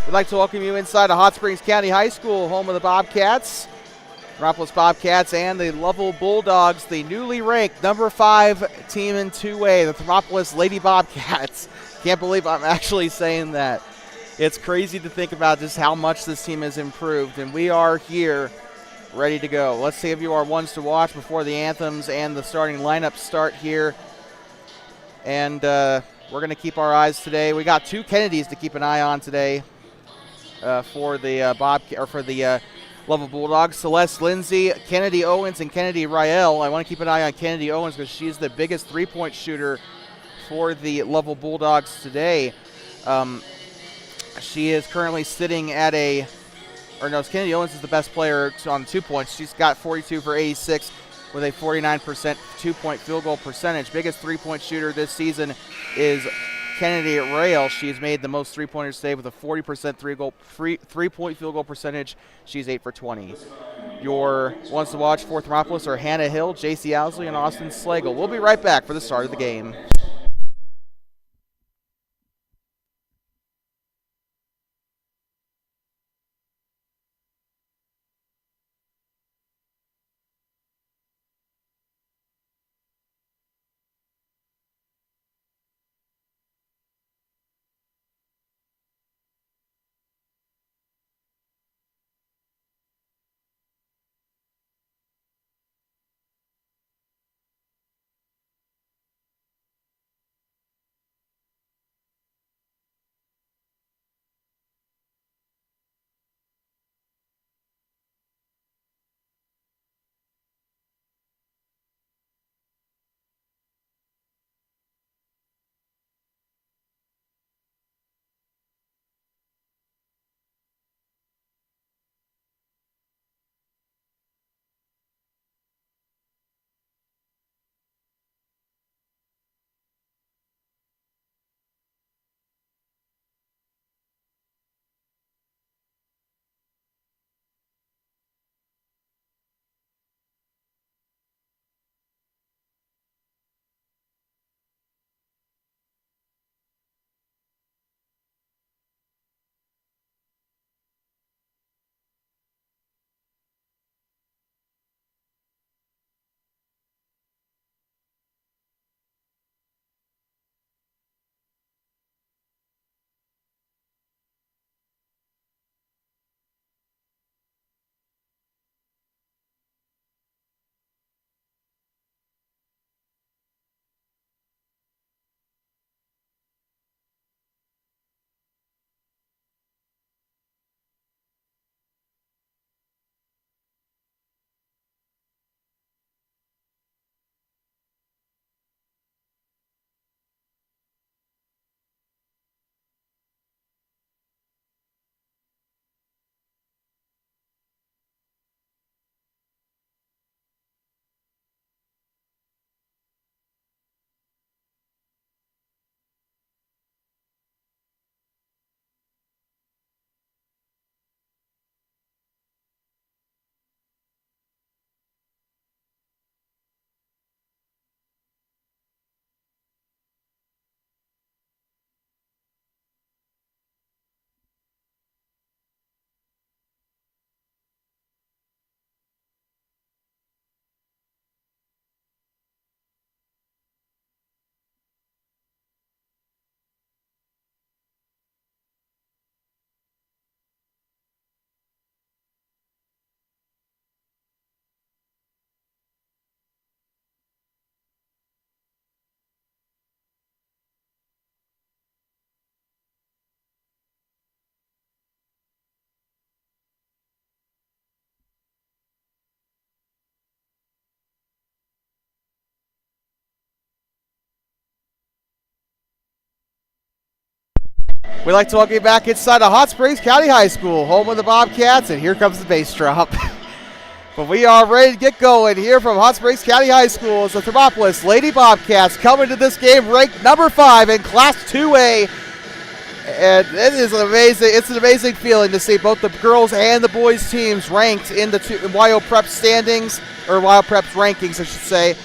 We'd like to welcome you inside of Hot Springs County High School, home of the Bobcats, Thermopolis Bobcats, and the Lovell Bulldogs, the newly ranked number 5 team in 2A, the Thermopolis Lady Bobcats. Can't believe I'm actually saying that. It's crazy to think about just how much this team has improved, and we are here ready to go. Let's see if you are ones to watch before the anthems and the starting lineup start here. And we're going to keep our eyes today. We got 2 Kennedys to keep an eye on today. For the Lovell Bulldogs, Celeste Lindsay, Kennedy Owens, and Kennedy Rael. I want to keep an eye on Kennedy Owens because she's the biggest three-point shooter for the Lovell Bulldogs today. She is currently sitting at Kennedy Owens is the best player on 2 points. She's got 42 for 86 with a 49% 2-point field goal percentage. Biggest three-point shooter this season is Kennedy Rail. She's made the most three-pointers today with a 40% three-point field goal percentage. She's 8 for 20. Your ones to watch for Thermopolis are Hannah Hill, JC Owsley, and Austin Slagle. We'll be right back for the start of the game. We'd like to welcome you back inside of Hot Springs County High School, home of the Bobcats, and here comes the bass drop. But we are ready to get going here from Hot Springs County High School as the Thermopolis Lady Bobcats coming to this game ranked number 5 in Class 2A. And it is amazing. It's an amazing feeling to see both the girls and the boys teams ranked in the WYO Prep standings, or WYO Prep's rankings, I should say.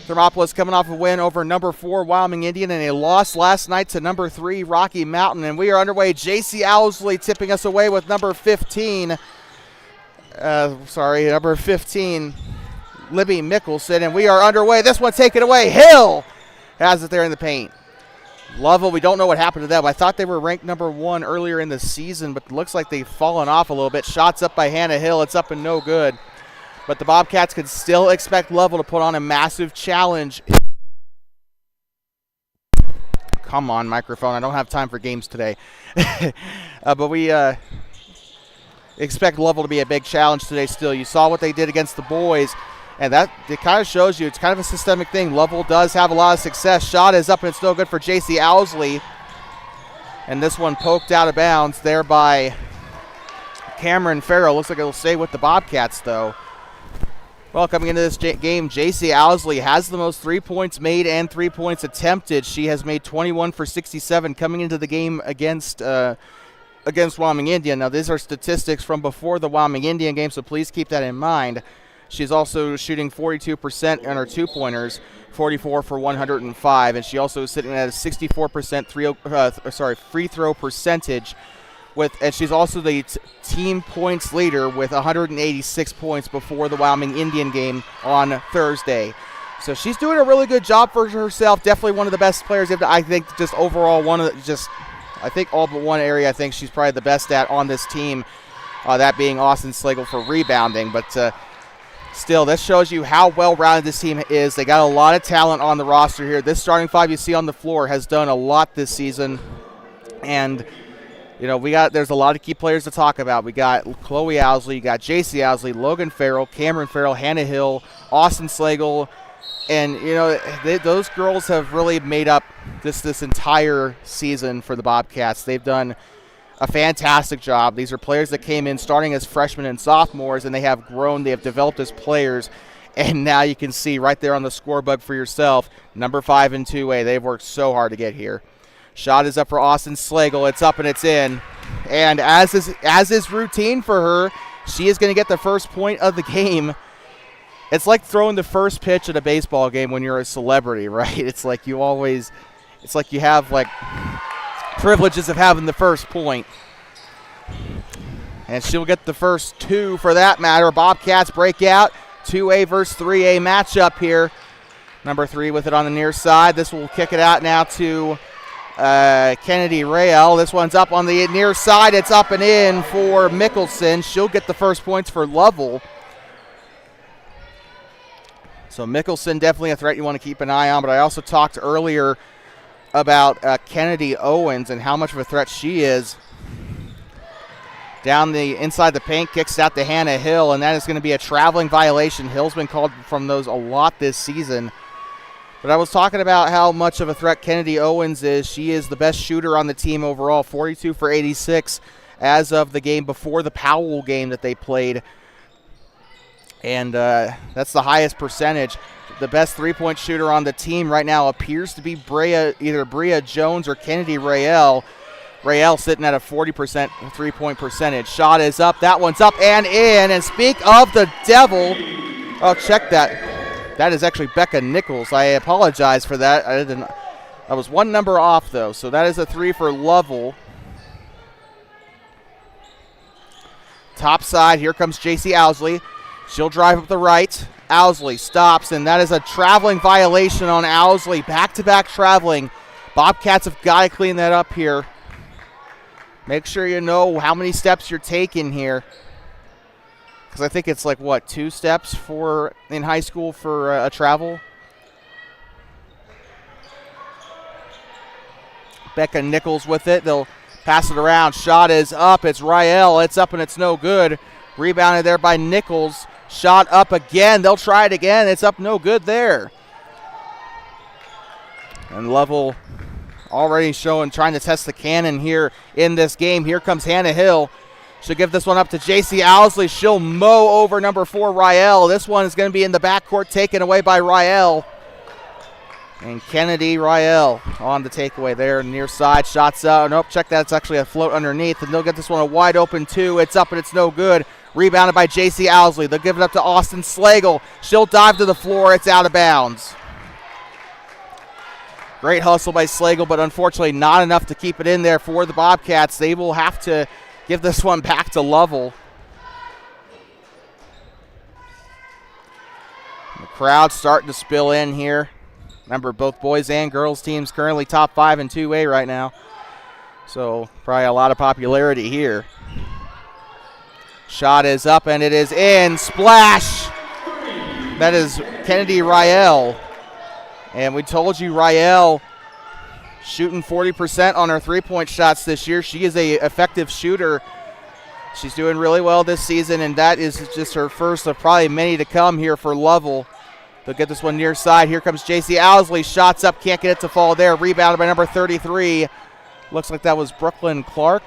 Thermopolis coming off a win over number 4 Wyoming Indian, and a loss last night to number 3 Rocky Mountain. And we are underway. J.C. Owsley tipping us away with number 15. Number 15, Libby Mickelson. And we are underway. This one taken away. Hill has it there in the paint. Lovell, we don't know what happened to them. I thought they were ranked number 1 earlier in the season, but it looks like they've fallen off a little bit. Shots up by Hannah Hill. It's up and no good. But the Bobcats could still expect Lovell to put on a massive challenge. Come on, microphone. I don't have time for games today. But we expect Lovell to be a big challenge today still. You saw what they did against the boys, and that it kind of shows you it's kind of a systemic thing. Lovell does have a lot of success. Shot is up, and it's no good for J.C. Owsley. And this one poked out of bounds there by Cameron Farrell. Looks like it'll stay with the Bobcats, though. Well, coming into this game, J.C. Owsley has the most 3 points made and 3 points attempted. She has made 21 for 67 coming into the game against Wyoming Indian. Now, these are statistics from before the Wyoming Indian game, so please keep that in mind. She's also shooting 42% on her two-pointers, 44 for 105, and she also is sitting at a 64% free throw percentage. And she's also the team points leader with 186 points before the Wyoming Indian game on Thursday. So she's doing a really good job for herself. Definitely one of the best players. I think just overall I think all but one area I think she's probably the best at on this team, that being Austin Slagle for rebounding. But still, this shows you how well-rounded this team is. They got a lot of talent on the roster here. This starting 5 you see on the floor has done a lot this season. And you know, there's a lot of key players to talk about. We got Chloe Owsley, you got J.C. Owsley, Logan Farrell, Cameron Farrell, Hannah Hill, Austin Slagle, and you know those girls have really made up this entire season for the Bobcats. They've done a fantastic job. These are players that came in starting as freshmen and sophomores, and they have grown. They have developed as players, and now you can see right there on the scoreboard for yourself, number 5 in 2A. They've worked so hard to get here. Shot is up for Austin Slagle. It's up and it's in. And as is routine for her, she is going to get the first point of the game. It's like throwing the first pitch at a baseball game when you're a celebrity, right? It's like you have like privileges of having the first point. And she'll get the first 2 for that matter. Bobcats break out. 2A versus 3A matchup here. Number 3 with it on the near side. This will kick it out now to Kennedy Rael. This one's up on the near side. It's up and in for Mickelson. She'll get the first points for Lovell. So Mickelson definitely a threat you want to keep an eye on, but I also talked earlier about Kennedy Owens and how much of a threat she is. Down the inside the paint, kicks out to Hannah Hill, and that is going to be a traveling violation. Hill's been called from those a lot this season. But I was talking about how much of a threat Kennedy Owens is. She is the best shooter on the team overall, 42 for 86 as of the game before the Powell game that they played. And that's the highest percentage. The best three-point shooter on the team right now appears to be either Bria Jones or Kennedy Rael. Rael sitting at a 40% three-point percentage. Shot is up. That one's up and in. And speak of the devil. Oh, check that. That is actually Becca Nichols. I apologize for that. I was one number off, though. So that is a 3 for Lovell. Top side. Here comes J.C. Owsley. She'll drive up the right. Owsley stops, and that is a traveling violation on Owsley. Back-to-back traveling. Bobcats have got to clean that up here. Make sure you know how many steps you're taking here. Because I think it's like, 2 steps in high school for a travel? Becca Nichols with it. They'll pass it around. Shot is up. It's Rael. It's up and it's no good. Rebounded there by Nichols. Shot up again. They'll try it again. It's up no good there. And Lovell already trying to test the cannon here in this game. Here comes Hannah Hill. She'll give this one up to J.C. Owsley. She'll mow over number 4, Rael. This one is going to be in the backcourt, taken away by Rael. And Kennedy Rael on the takeaway there, near side. Shots out. Nope, check that. It's actually a float underneath. And they'll get this one a wide open 2. It's up and it's no good. Rebounded by J.C. Owsley. They'll give it up to Austin Slagle. She'll dive to the floor. It's out of bounds. Great hustle by Slagle, but unfortunately not enough to keep it in there for the Bobcats. They will have to give this one back to Lovell. The crowd starting to spill in here. Remember, both boys and girls teams currently top 5 in 2A right now. So probably a lot of popularity here. Shot is up and it is in. Splash! That is Kennedy Rael. And we told you Rael shooting 40% on her three-point shots this year. She is an effective shooter. She's doing really well this season, and that is just her first of probably many to come here for Lovell. They'll get this one near side. Here comes J.C. Owsley. Shots up, can't get it to fall there. Rebounded by number 33. Looks like that was Brooklyn Clark.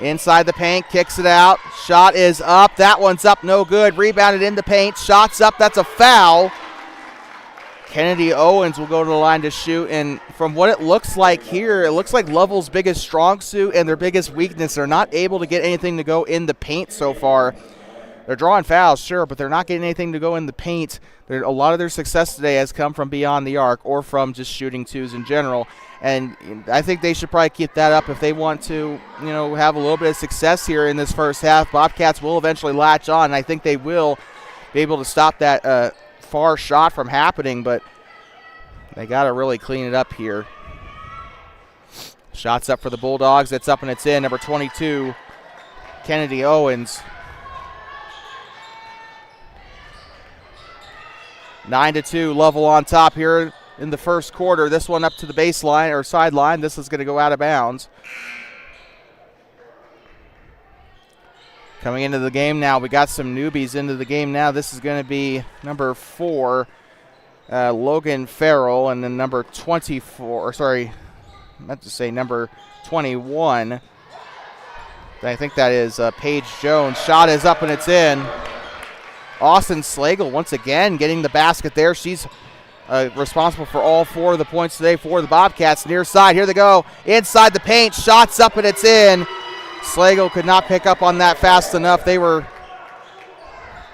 Inside the paint, kicks it out. Shot is up. That one's up, no good. Rebounded in the paint. Shots up, that's a foul. Kennedy Owens will go to the line to shoot, and from what it looks like here, it looks like Lovell's biggest strong suit and their biggest weakness. They're not able to get anything to go in the paint so far. They're drawing fouls, sure, but they're not getting anything to go in the paint. A lot of their success today has come from beyond the arc or from just shooting twos in general. And I think they should probably keep that up if they want to, have a little bit of success here in this first half. Bobcats will eventually latch on, and I think they will be able to stop that far shot from happening, but they got to really clean it up here. Shots up for the Bulldogs. It's up and it's in. Number 22, Kennedy Owens. 9-2, Lovell on top here in the first quarter. This one up to the baseline or sideline. This is going to go out of bounds. Coming into the game now, we got some newbies into the game now. This is going to be number 4, Logan Farrell, and then number 24, I meant to say number 21. I think that is Paige Jones. Shot is up and it's in. Austin Slagle once again getting the basket there. She's responsible for all 4 of the points today for the Bobcats. Near side, here they go. Inside the paint, shots up and it's in. Slagle could not pick up on that fast enough. They were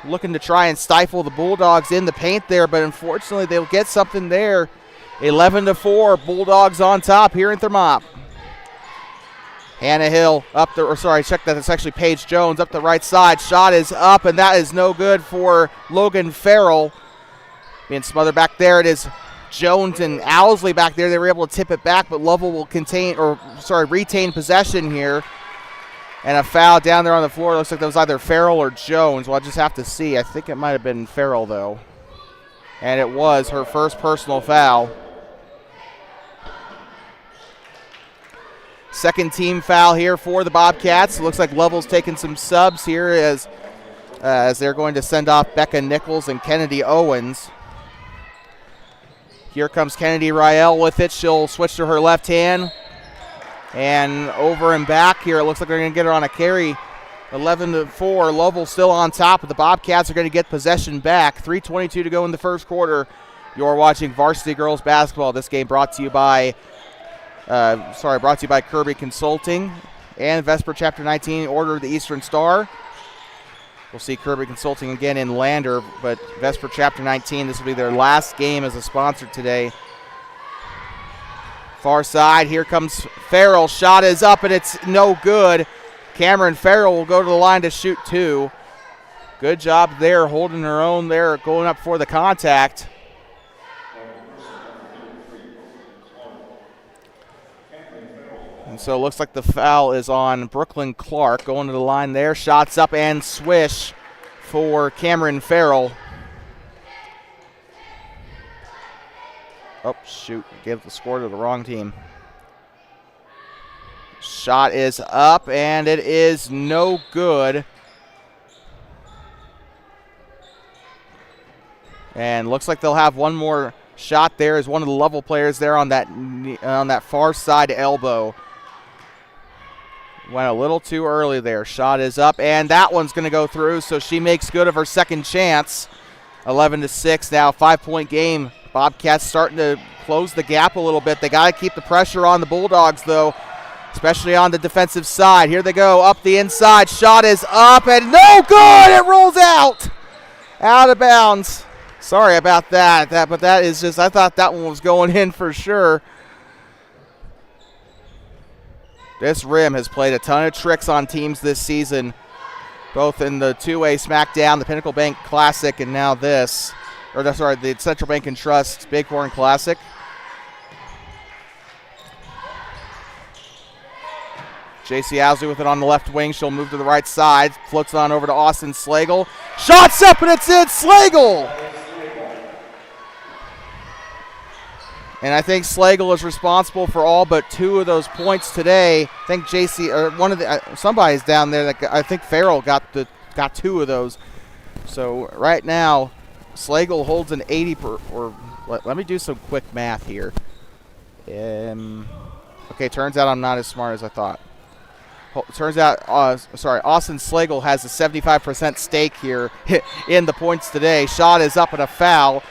looking to try and stifle the Bulldogs in the paint there, but unfortunately they'll get something there. 11-4, Bulldogs on top here in Thermop. Hannah Hill up the, check that, it's actually Paige Jones up the right side. Shot is up, and that is no good for Logan Farrell. Being smothered back there, it is Jones and Owsley back there. They were able to tip it back, but Lovell will retain possession here. And a foul down there on the floor. It looks like that was either Farrell or Jones. We'll just have to see. I think it might have been Farrell, though. And it was her first personal foul. Second team foul here for the Bobcats. It looks like Lovell's taking some subs here as they're going to send off Becca Nichols and Kennedy Owens. Here comes Kennedy Rael with it. She'll switch to her left hand. And over and back here, it looks like they're going to get her on a carry. 11-4, Lovell still on top, but the Bobcats are going to get possession back. 3:22 to go in the first quarter. You're watching Varsity Girls Basketball. This game brought to you by Kirby Consulting and Vesper Chapter 19, Order of the Eastern Star. We'll see Kirby Consulting again in Lander, but Vesper Chapter 19, this will be their last game as a sponsor today. Far side, here comes Farrell. Shot is up, and it's no good. Cameron Farrell will go to the line to shoot 2. Good job there, holding her own there, going up for the contact. And so it looks like the foul is on Brooklyn Clark, going to the line there. Shots up and swish for Cameron Farrell. Oh, shoot. Gave the score to the wrong team. Shot is up, and it is no good. And looks like they'll have one more shot there as one of the Lovell players there on that far side elbow. Went a little too early there. Shot is up, and that one's going to go through, so she makes good of her second chance. 11-6 now, 5-point game. Bobcats starting to close the gap a little bit. They got to keep the pressure on the Bulldogs, though, especially on the defensive side. Here they go, up the inside. Shot is up, and no good! It rolls out! Out of bounds. Sorry about that. But that is just, I thought that one was going in for sure. This rim has played a ton of tricks on teams this season, both in the two-way SmackDown, the Pinnacle Bank Classic, and now this. The Central Bank and Trust Bighorn Classic. J.C. Owsley with it on the left wing. She'll move to the right side. Floats it on over to Austin Slagle. Shots up, and it's in. Slagle! And I think Slagle is responsible for all but 2 of those points today. I think somebody's down there. I think Farrell got 2 of those. So right now, Slagle holds an 80 let me do some quick math here. Okay, turns out I'm not as smart as I thought. Turns out, Austin Slagle has a 75% stake here in the points today. Shot is up and a foul,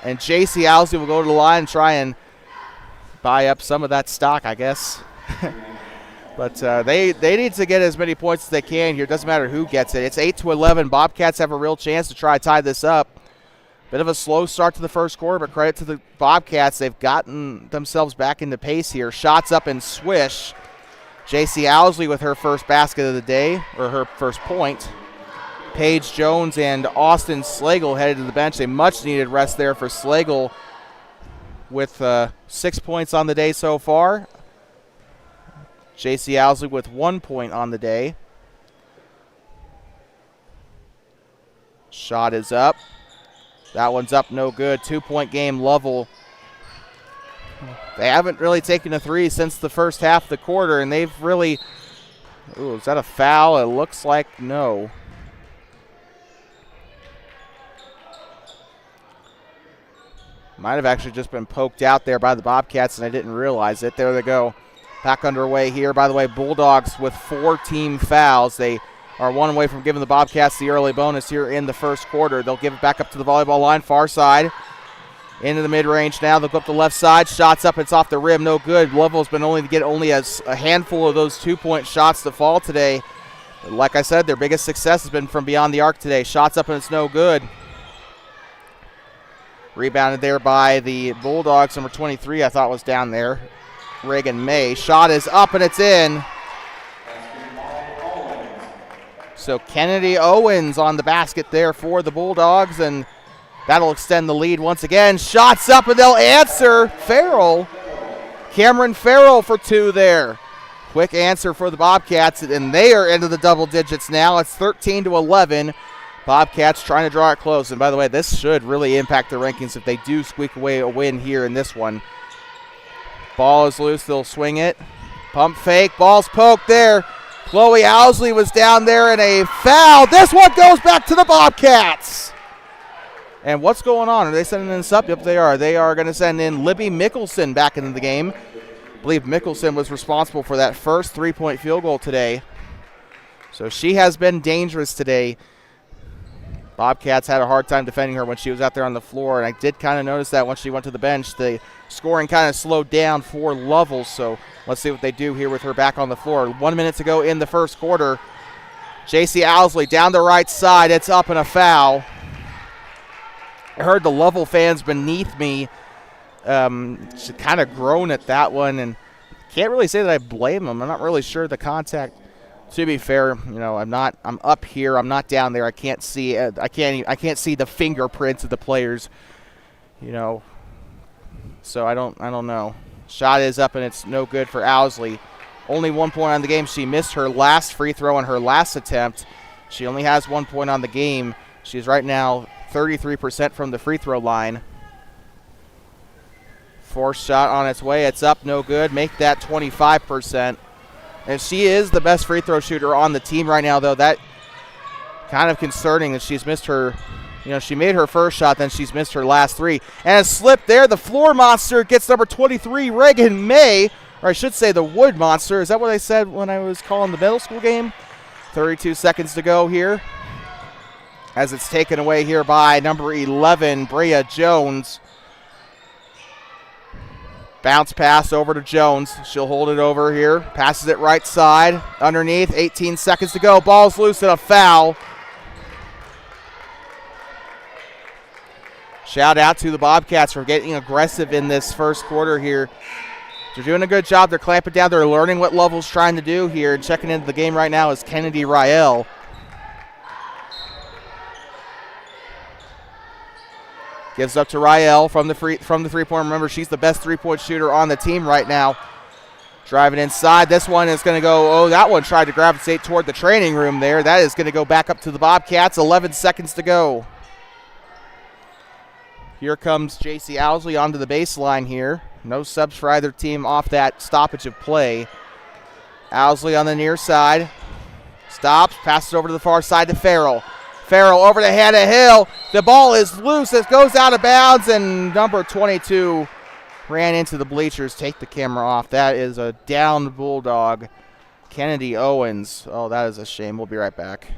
and J.C. Owsley will go to the line and try and buy up some of that stock, I guess. But they need to get as many points as they can here. Doesn't matter who gets it. It's 8-11. Bobcats have a real chance to try to tie this up. Bit of a slow start to the first quarter, but credit to the Bobcats. They've gotten themselves back into pace here. Shots up and swish. J.C. Owsley with her first basket of the day, or her first point. Paige Jones and Austin Slagle headed to the bench. A much-needed rest there for Slagle with 6 points on the day so far. J.C. Owsley with 1 point on the day. Shot is up. That one's up, no good. 2-point game, Lovell. They haven't really taken a 3 since the first half of the quarter, and they've really... Ooh, is that a foul? It looks like no. Might have actually just been poked out there by the Bobcats, and I didn't realize it. There they go. Back underway here. By the way, Bulldogs with 4 team fouls. They are 1 away from giving the Bobcats the early bonus here in the first quarter. They'll give it back up to the volleyball line, far side. Into the mid-range now. They'll go up the left side. Shots up. It's off the rim. No good. Lovell's been only to get a handful of those 2-point shots to fall today. But like I said, their biggest success has been from beyond the arc today. Shots up, and it's no good. Rebounded there by the Bulldogs. Number 23, I thought was down there. Reagan May. Shot is up, and it's in. So Kennedy Owens on the basket there for the Bulldogs, and that'll extend the lead once again. Shots up, and they'll answer. Farrell. Cameron Farrell for 2 there. Quick answer for the Bobcats, and they are into the double digits now. It's 13-11. Bobcats trying to draw it close. And by the way, this should really impact the rankings if they do squeak away a win here in this one. Ball is loose. They'll swing it. Pump fake. Ball's poked there. Chloe Owsley was down there in a foul. This one goes back to the Bobcats. And what's going on? Are they sending in sub? Yep, they are. They are going to send in Libby Mickelson back into the game. I believe Mickelson was responsible for that first 3-point field goal today. So she has been dangerous today. Bobcats had a hard time defending her when she was out there on the floor, and I did kind of notice that once she went to the bench, the scoring kind of slowed down for Lovell. So let's see what they do here with her back on the floor. 1 minute to go in the first quarter. J.C. Owsley down the right side. It's up and a foul. I heard the Lovell fans beneath me kind of groan at that one, and can't really say that I blame them. I'm not really sure the contact. To be fair, I'm up here. I'm not down there. I can't see. I can't see the fingerprints of the players. So I don't know. Shot is up, and it's no good for Owsley. Only 1 point on the game. She missed her last free throw on her last attempt. She only has 1 point on the game. She's right now 33% from the free throw line. Forced shot on its way. It's up, no good. Make that 25%. And she is the best free throw shooter on the team right now, though. That kind of concerning that she's missed her. She made her first shot, then she's missed her last 3. And a slip there. The floor monster gets number 23, Reagan May. Or I should say the wood monster. Is that what I said when I was calling the middle school game? 32 seconds to go here. As it's taken away here by number 11, Brea Jones. Bounce pass over to Jones. She'll hold it over here. Passes it right side. Underneath. 18 seconds to go. Ball's loose and a foul. Shout out to the Bobcats for getting aggressive in this first quarter here. They're doing a good job. They're clamping down. They're learning what Lovell's trying to do here. And checking into the game right now is Kennedy Rael. Gives up to Rael from the three-point. Remember, she's the best three-point shooter on the team right now. Driving inside. This one is going to go, that one tried to gravitate toward the training room there. That is going to go back up to the Bobcats. 11 seconds to go. Here comes J.C. Owsley onto the baseline here. No subs for either team off that stoppage of play. Owsley on the near side. Stops, passes over to the far side to Farrell. Farrell over to Hannah Hill. The ball is loose. It goes out of bounds, and number 22 ran into the bleachers. Take the camera off. That is a downed Bulldog. Kennedy Owens. Oh, that is a shame. We'll be right back.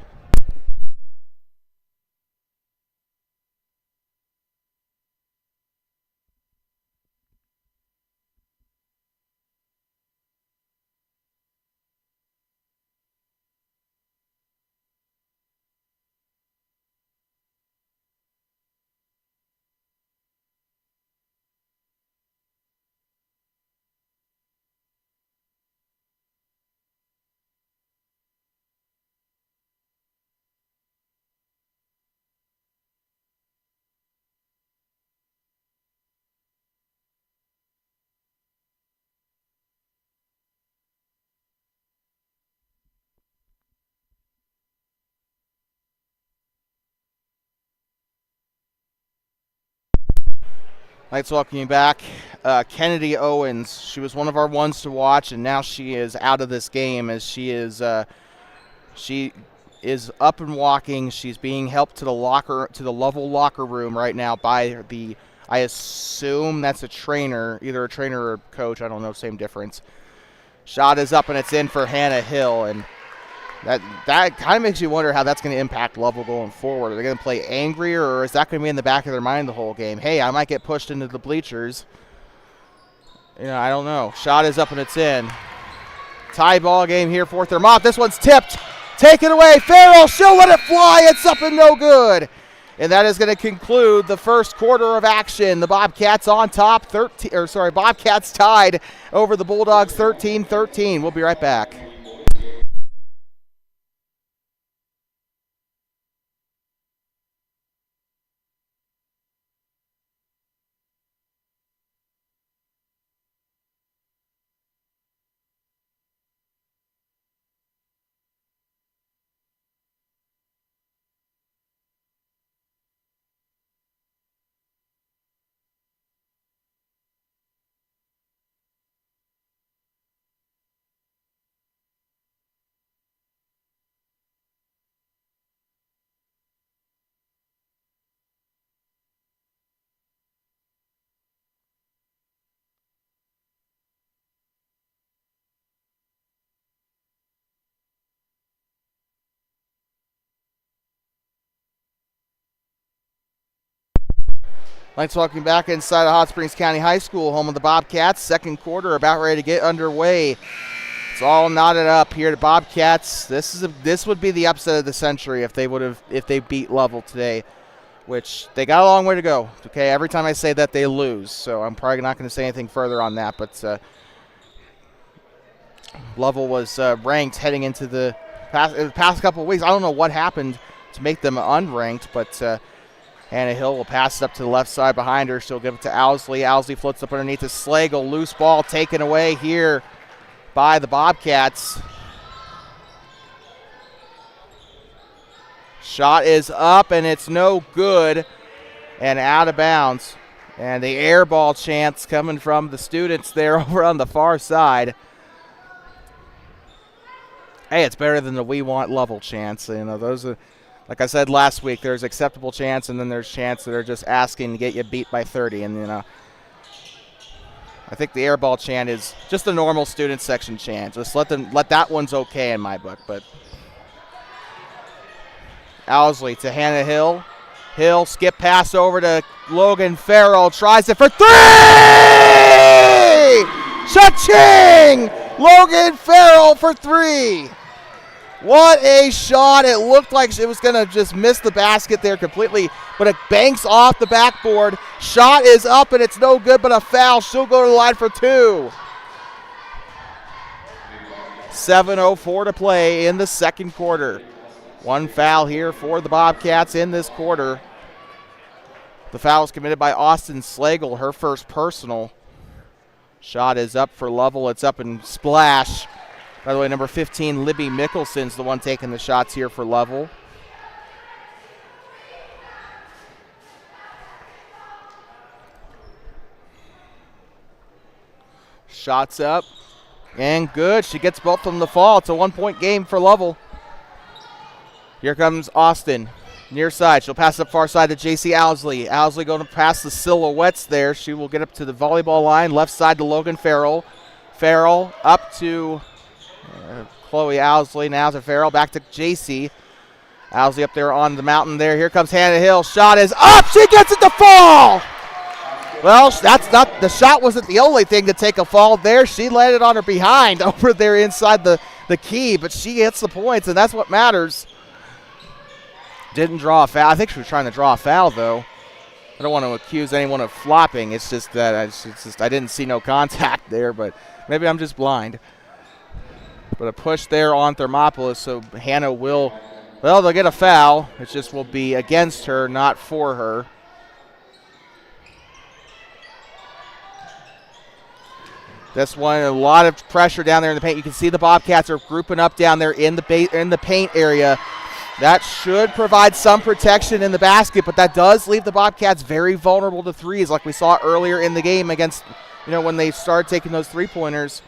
Let's welcome you back. Kennedy Owens, she was one of our ones to watch, and now she is out of this game as she is up and walking. She's being helped to the Lovell locker room right now by I assume that's a trainer, either a trainer or a coach. I don't know, same difference. Shot is up and it's in for Hannah Hill, and that kind of makes you wonder how that's going to impact Lovell going forward. Are they going to play angrier, or is that going to be in the back of their mind the whole game? Hey, I might get pushed into the bleachers. I don't know. Shot is up and it's in. Tie ball game here for Thermop. This one's tipped. Take it away. Farrell, she'll let it fly. It's up and no good. And that is going to conclude the first quarter of action. The Bobcats on top. Bobcats tied over the Bulldogs 13-13. We'll be right back. Let's welcome back inside of Hot Springs County High School, home of the Bobcats. Second quarter about ready to get underway. It's all knotted up here to Bobcats. This would be the upset of the century if they beat Lovell today, which they got a long way to go. Okay, every time I say that they lose, so I'm probably not going to say anything further on that. But Lovell was ranked heading into the past couple of weeks. I don't know what happened to make them unranked, but. Hannah Hill will pass it up to the left side behind her. She'll give it to Owsley. Owsley floats up underneath to Slagle. Loose ball taken away here by the Bobcats. Shot is up, and it's no good and out of bounds. And the air ball chance coming from the students there over on the far side. Hey, it's better than the We Want Lovell chance. Those are... Like I said last week, there's acceptable chance, and then there's chance that are just asking to get you beat by 30. And, I think the airball chant is just a normal student section chant. Just let that one's okay in my book. But Owsley to Hannah Hill. Hill skip pass over to Logan Farrell. Tries it for three! Cha-ching! Logan Farrell for three. What a shot. It looked like it was going to just miss the basket there completely, but it banks off the backboard. Shot is up, and it's no good, but a foul. She'll go to the line for 2. 7:04 to play in the second quarter. 1 foul here for the Bobcats in this quarter. The foul was committed by Austin Slagle, her first personal. Shot is up for Lovell. It's up and splash. By the way, number 15, Libby Mickelson's the one taking the shots here for Lovell. Shots up and good. She gets both of them to fall. It's a 1-point game for Lovell. Here comes Austin. Near side. She'll pass up far side to J.C. Owsley. Owsley going to pass the silhouettes there. She will get up to the volleyball line. Left side to Logan Farrell. Farrell up to Chloe Owsley. Now to Farrell. Back to J.C. Owsley up there on the mountain there. Here comes Hannah Hill. Shot is up. She gets it to fall. Well, that's not the shot. Wasn't the only thing to take a fall there. She landed on her behind over there inside the key, but she gets the points, and that's what matters. Didn't draw a foul. I think she was trying to draw a foul, though. I don't want to accuse anyone of flopping. It's just that I didn't see no contact there, but maybe I'm just blind. But a push there on Thermopolis, so Hannah will, well, they'll get a foul. It just will be against her, not for her. This one, a lot of pressure down there in the paint. You can see the Bobcats are grouping up down there in the paint area. That should provide some protection in the basket, but that does leave the Bobcats very vulnerable to threes, like we saw earlier in the game against, when they started taking those three-pointers.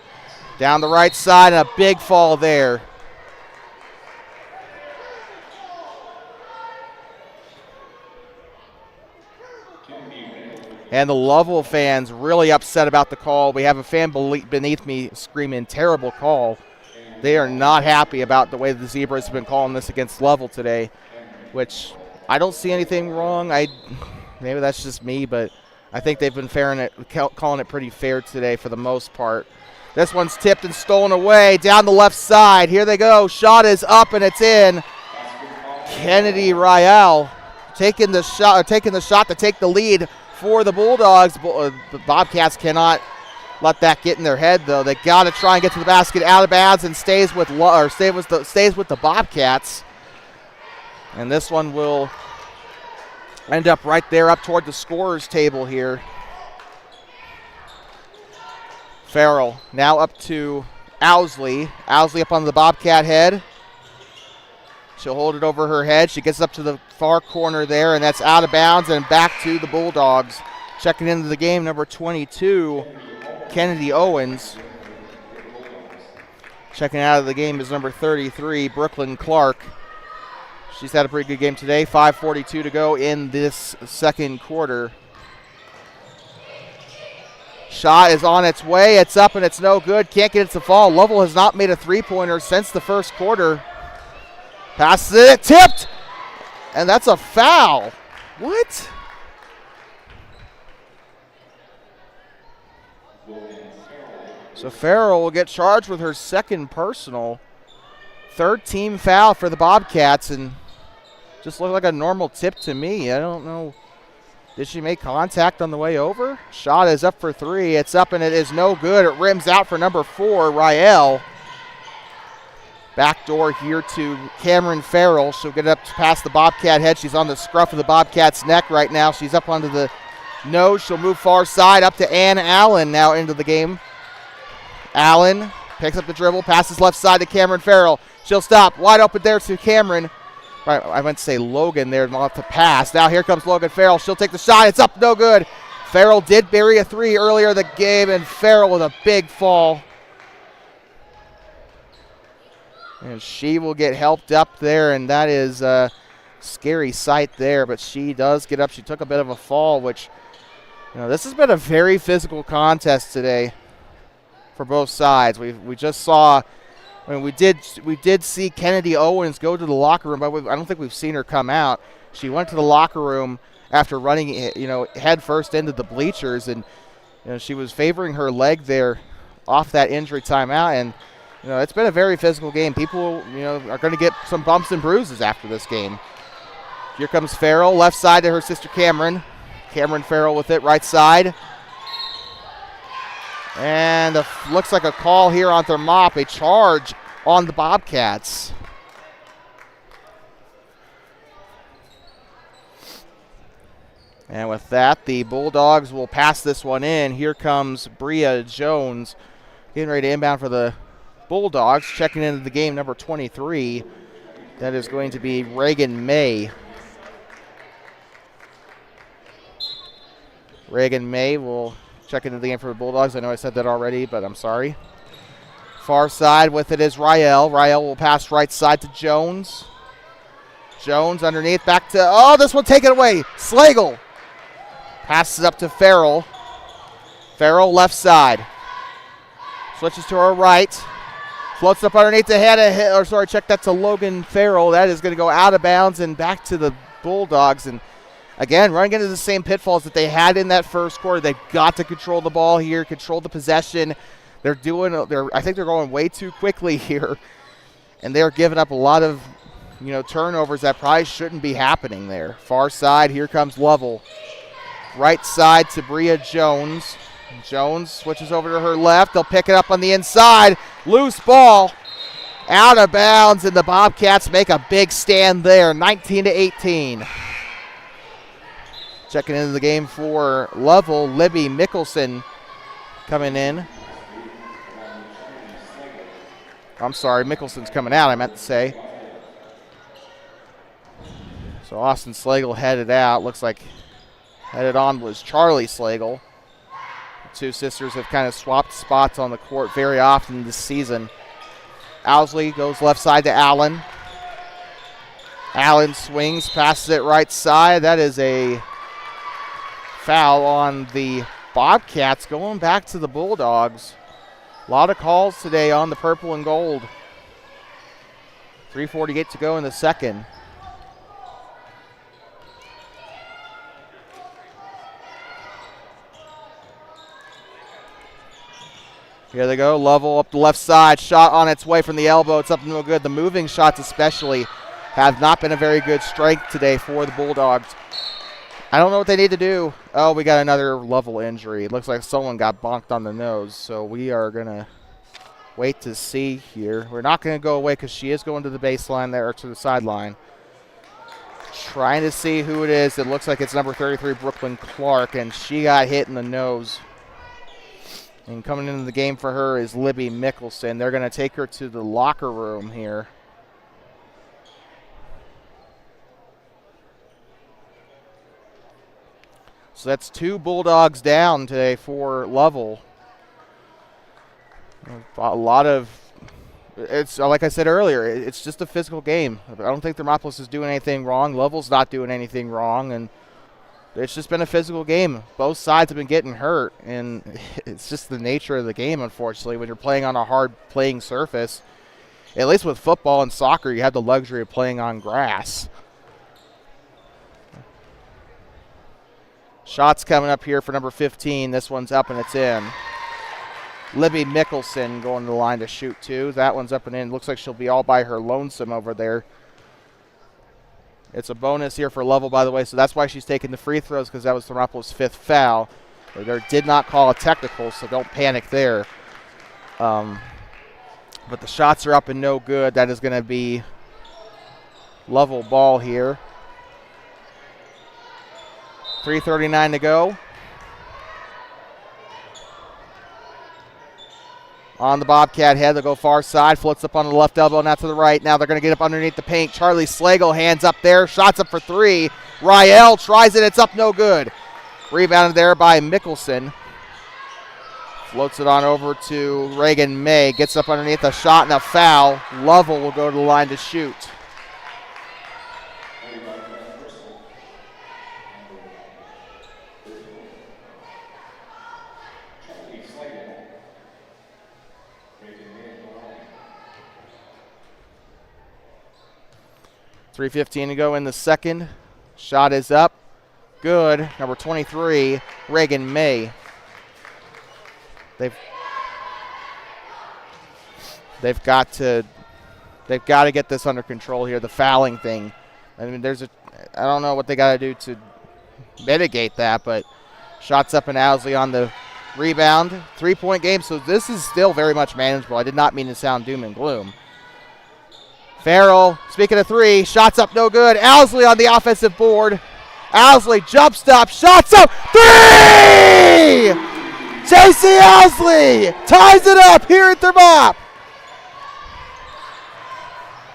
Down the right side, and a big fall there. And the Lovell fans really upset about the call. We have a fan beneath me screaming, terrible call. They are not happy about the way the Zebras have been calling this against Lovell today, which I don't see anything wrong. Maybe that's just me, but I think they've been calling it pretty fair today for the most part. This one's tipped and stolen away down the left side. Here they go. Shot is up and it's in. Kennedy Riel taking the shot to take the lead for the Bulldogs. The Bobcats cannot let that get in their head, though. They got to try and get to the basket out of bounds and stays with the Bobcats. And this one will end up right there up toward the scorer's table here. Farrell now up to Owsley. Owsley up on the Bobcat head. She'll hold it over her head. She gets up to the far corner there, and that's out of bounds and back to the Bulldogs. Checking into the game, number 22, Kennedy Owens. Checking out of the game is number 33, Brooklyn Clark. She's had a pretty good game today. 5:42 to go in this second quarter. Shot is on its way. It's up and it's no good. Can't get it to fall. Lovell has not made a three-pointer since the first quarter. Passes it, tipped, and that's a foul. What? So Farrell will get charged with her second personal. Third team foul for the Bobcats, and just looked like a normal tip to me. I don't know. Did she make contact on the way over? Shot is up for three. It's up and it is no good. It rims out for number 4, Riel. Backdoor here to Cameron Farrell. She'll get up past the Bobcat head. She's on the scruff of the Bobcat's neck right now. She's up onto the nose. She'll move far side up to Ann Allen now into the game. Allen picks up the dribble, passes left side to Cameron Farrell. She'll stop. Wide open there to Cameron. I meant to say Logan there, not to pass. Now here comes Logan Farrell. She'll take the shot. It's up, no good. Farrell did bury a three earlier in the game, and Farrell with a big fall. And she will get helped up there, and that is a scary sight there. But she does get up. She took a bit of a fall, which, this has been a very physical contest today for both sides. We just saw. We did see Kennedy Owens go to the locker room, but I don't think we've seen her come out. She went to the locker room after running, head first into the bleachers, and she was favoring her leg there off that injury timeout, and it's been a very physical game. People, are going to get some bumps and bruises after this game. Here comes Farrell, left side to her sister Cameron. Cameron Farrell with it, right side. And looks like a call here on Thermop, a charge on the Bobcats. And with that, the Bulldogs will pass this one in. Here comes Bria Jones getting ready to inbound for the Bulldogs. Checking into the game, number 23. That is going to be Reagan May. Reagan May will check into the game for the Bulldogs. I know I said that already, but I'm sorry. Far side with it is Rael. Rael will pass right side to Jones. Jones underneath, back to, this one taken away. Slagle passes up to Farrell. Farrell left side. Switches to her right. Floats up underneath the head of, check that to Logan Farrell. That is going to go out of bounds and back to the Bulldogs. And again, running into the same pitfalls that they had in that first quarter. They've got to control the ball here, control the possession. I think they're going way too quickly here. And they're giving up a lot of, turnovers that probably shouldn't be happening there. Far side, here comes Lovell. Right side to Bria Jones. Jones switches over to her left. They'll pick it up on the inside. Loose ball. Out of bounds, and the Bobcats make a big stand there, 19-18. Checking into the game for Lovell, Libby Mickelson coming in. I'm sorry, Mickelson's coming out, I meant to say. So Austin Slagle headed out. Looks like headed on was Charlie Slagle. The two sisters have kind of swapped spots on the court very often this season. Owsley goes left side to Allen. Allen swings, passes it right side. That is a foul on the Bobcats, going back to the Bulldogs. A lot of calls today on the purple and gold. 3:48 to go in the second. Here they go. Lovell up the left side. Shot on its way from the elbow. It's up and no good. The moving shots especially have not been a very good strength today for the Bulldogs. I don't know what they need to do. Oh, we got another Lovell injury. It looks like someone got bonked on the nose. So we are going to wait to see here. We're not going to go away because she is going to the baseline there, or to the sideline. Trying to see who it is. It looks like it's number 33, Brooklyn Clark, and she got hit in the nose. And coming into the game for her is Libby Mickelson. They're going to take her to the locker room here. So that's two Bulldogs down today for Lovell. A lot of, it's like I said earlier, it's just a physical game. I don't think Thermopolis is doing anything wrong. Lovell's not doing anything wrong, and it's just been a physical game. Both sides have been getting hurt, and it's just the nature of the game, unfortunately, when you're playing on a hard playing surface. At least with football and soccer, you have the luxury of playing on grass. Shots coming up here for number 15. This one's up and it's in. Libby Mickelson going to the line to shoot two. That one's up and in. Looks like she'll be all by her lonesome over there. It's a bonus here for Lovell, by the way, so that's why she's taking the free throws, because that was Thermopolis' fifth foul. They did not call a technical, so don't panic there. But the shots are up and no good. That is going to be Lovell ball here. 3:39 to go. On the Bobcat head, they'll go far side, floats up on the left elbow, now to the right. Now they're going to get up underneath the paint. Charlie Slagle, hands up there, shots up for three. Rael tries it, it's up no good. Rebounded there by Mickelson. Floats it on over to Reagan May, gets up underneath a shot and a foul. Lovell will go to the line to shoot. .3:15 to go in the second. Shot is up. Good. Number 23, Reagan May. they've got to get this under control here. The fouling thing. I mean, I don't know what they got to do to mitigate that, but shots up and Owsley on the rebound. 3-point game, so this is still very much manageable. I did not mean to sound doom and gloom. Farrell, speaking of three, shots up, no good. Owsley on the offensive board. Owsley, jump stop, shots up, three! J.C. Owsley ties it up here at Thermop.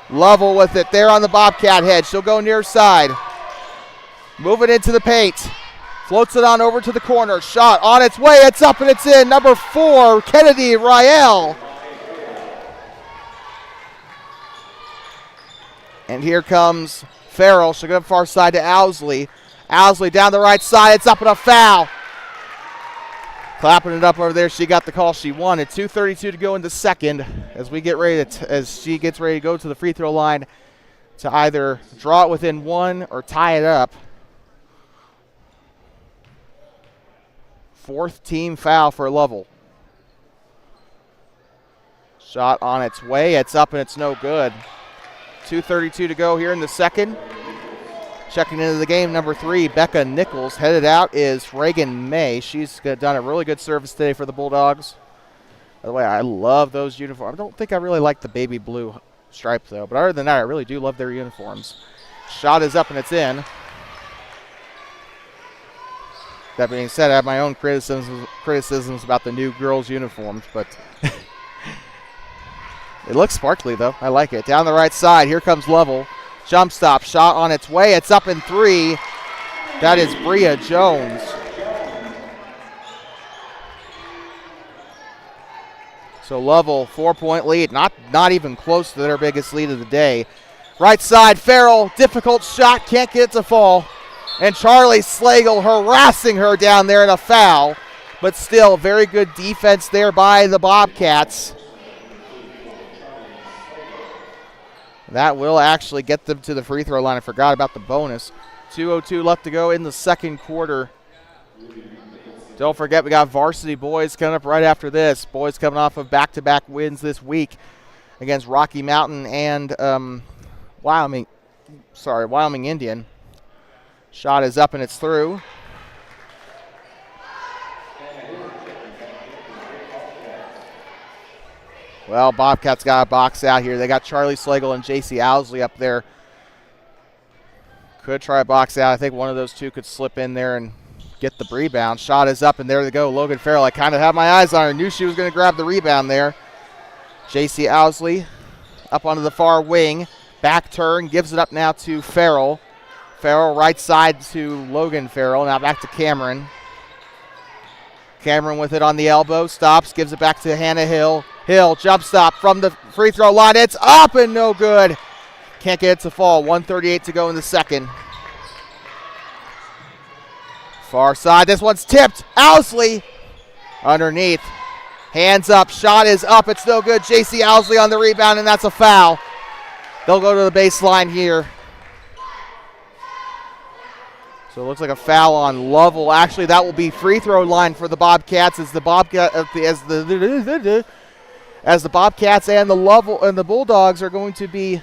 Lovell with it there on the Bobcat head. She'll go near side. Moving into the paint. Floats it on over to the corner. Shot on its way. It's up and it's in. Number 4, Kennedy Riel. And here comes Farrell. She'll go far side to Owsley. Owsley down the right side. It's up and a foul. Clapping it up over there. She got the call she wanted. 2:32 to go in the second as we get ready as she gets ready to go to the free throw line to either draw it within one or tie it up. 4th team foul for Lovell. Shot on its way. It's up and it's no good. 2:32 to go here in the second. Checking into the game, number 3, Becca Nichols. Headed out is Reagan May. She's done a really good service today for the Bulldogs. By the way, I love those uniforms. I don't think I really like the baby blue stripe, though. But other than that, I really do love their uniforms. Shot is up and it's in. That being said, I have my own criticisms about the new girls' uniforms, but it looks sparkly, though. I like it. Down the right side, here comes Lovell. Jump stop, shot on its way. It's up in 3. That is Bria Jones. So Lovell, 4-point lead. Not even close to their biggest lead of the day. Right side, Farrell, difficult shot, can't get it to fall. And Charlie Slagle harassing her down there in a foul. But still, very good defense there by the Bobcats. That will actually get them to the free throw line. I forgot about the bonus. 2:02 left to go in the second quarter. Don't forget, we got varsity boys coming up right after this. Boys coming off of back-to-back wins this week against Rocky Mountain and Wyoming Indian. Shot is up and it's through. Well, Bobcats got a box out here. They got Charlie Slagle and J.C. Owsley up there. Could try a box out. I think one of those two could slip in there and get the rebound. Shot is up, and there they go. Logan Farrell. I kind of had my eyes on her. Knew she was going to grab the rebound there. J.C. Owsley up onto the far wing. Back turn. Gives it up now to Farrell. Farrell right side to Logan Farrell. Now back to Cameron. Cameron with it on the elbow. Stops. Gives it back to Hannah Hill. Hill, jump stop from the free throw line. It's up and no good. Can't get it to fall. 1:38 to go in the second. Far side. This one's tipped. Owsley underneath. Hands up. Shot is up. It's no good. J.C. Owsley on the rebound, and that's a foul. They'll go to the baseline here. So it looks like a foul on Lovell. Actually, that will be free throw line for the Bobcats as the Bobcats and the Lovell and the Bulldogs are going to be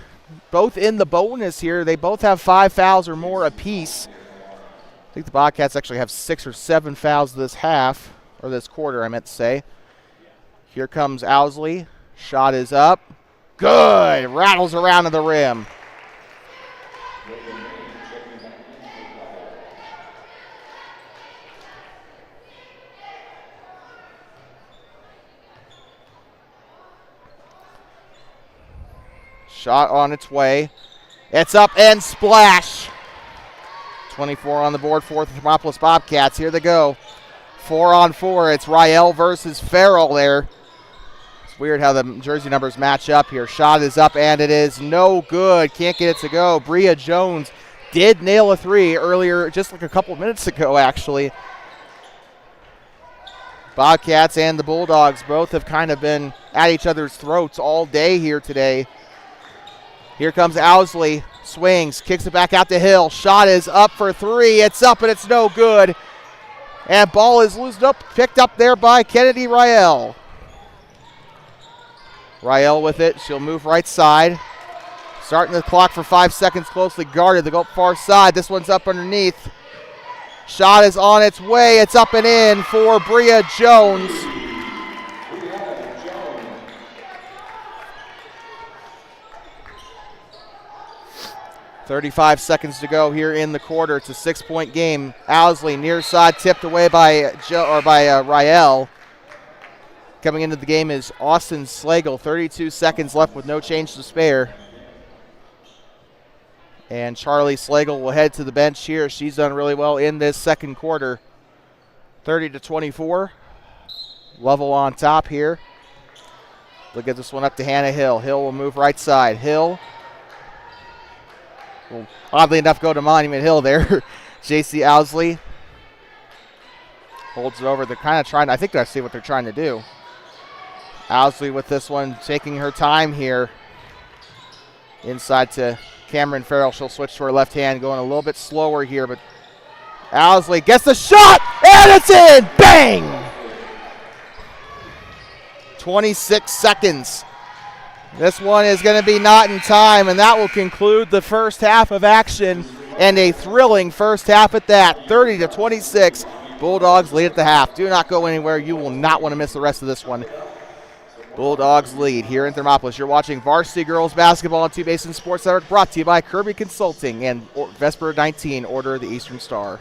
both in the bonus here. They both have 5 fouls or more apiece. I think the Bobcats actually have 6 or 7 fouls this half, or this quarter, I meant to say. Here comes Owsley. Shot is up. Good. Rattles around to the rim. Shot on its way. It's up and splash. 24 on the board for the Thermopolis Bobcats. Here they go. 4-on-4. It's Riel versus Farrell there. It's weird how the jersey numbers match up here. Shot is up and it is no good. Can't get it to go. Bria Jones did nail a 3 earlier, just like a couple minutes ago actually. Bobcats and the Bulldogs both have kind of been at each other's throats all day here today. Here comes Owsley, swings, kicks it back out to Hill. Shot is up for 3. It's up and it's no good. And ball is loosed up, picked up there by Kennedy Riel. Rael with it. She'll move right side. Starting the clock for 5 seconds, closely guarded. They go up far side. This one's up underneath. Shot is on its way. It's up and in for Bria Jones. 35 seconds to go here in the quarter. It's a 6-point game. Owsley near side, tipped away by Rael. Coming into the game is Austin Slagle. 32 seconds left with no change to spare. And Charlie Slagle will head to the bench here. She's done really well in this second quarter. 30-24. Lovell on top here. They'll get this one up to Hannah Hill. Hill will move right side. Hill will, oddly enough, go to Monument Hill there. J.C. Owsley holds it over. They're kind of trying, I think I see what they're trying to do. Owsley with this one, taking her time here. Inside to Cameron Farrell. She'll switch to her left hand, going a little bit slower here, but Owsley gets the shot, and it's in! Bang! 26 seconds. This one is going to be not in time, and that will conclude the first half of action, and a thrilling first half at that. 30-26. Bulldogs lead at the half. Do not go anywhere. You will not want to miss the rest of this one. Bulldogs lead here in Thermopolis. You're watching Varsity Girls Basketball on Two Basin Sports Network, brought to you by Kirby Consulting and Vesper 19, Order of the Eastern Star.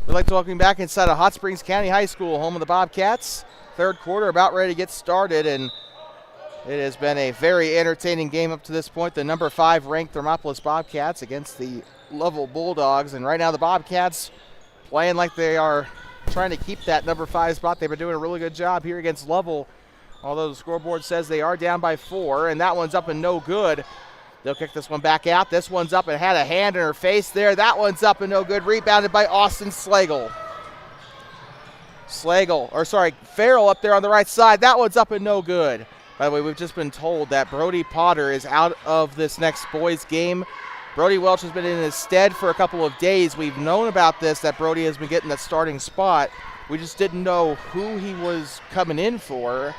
We'd like to welcome you back inside of Hot Springs County High School, home of the Bobcats. Third quarter about ready to get started, and it has been a very entertaining game up to this point. The number 5 ranked Thermopolis Bobcats against the Lovell Bulldogs, and right now the Bobcats playing like they are trying to keep that number 5 spot. They've been doing a really good job here against Lovell, although the scoreboard says they are down by 4, and that one's up and no good. They'll kick this one back out. This one's up and had a hand in her face there. That one's up and no good. Rebounded by Austin Slagle. Farrell up there on the right side. That one's up and no good. By the way, we've just been told that Brody Potter is out of this next boys game. Brody Welch has been in his stead for a couple of days. We've known about this, that Brody has been getting that starting spot. We just didn't know who he was coming in for.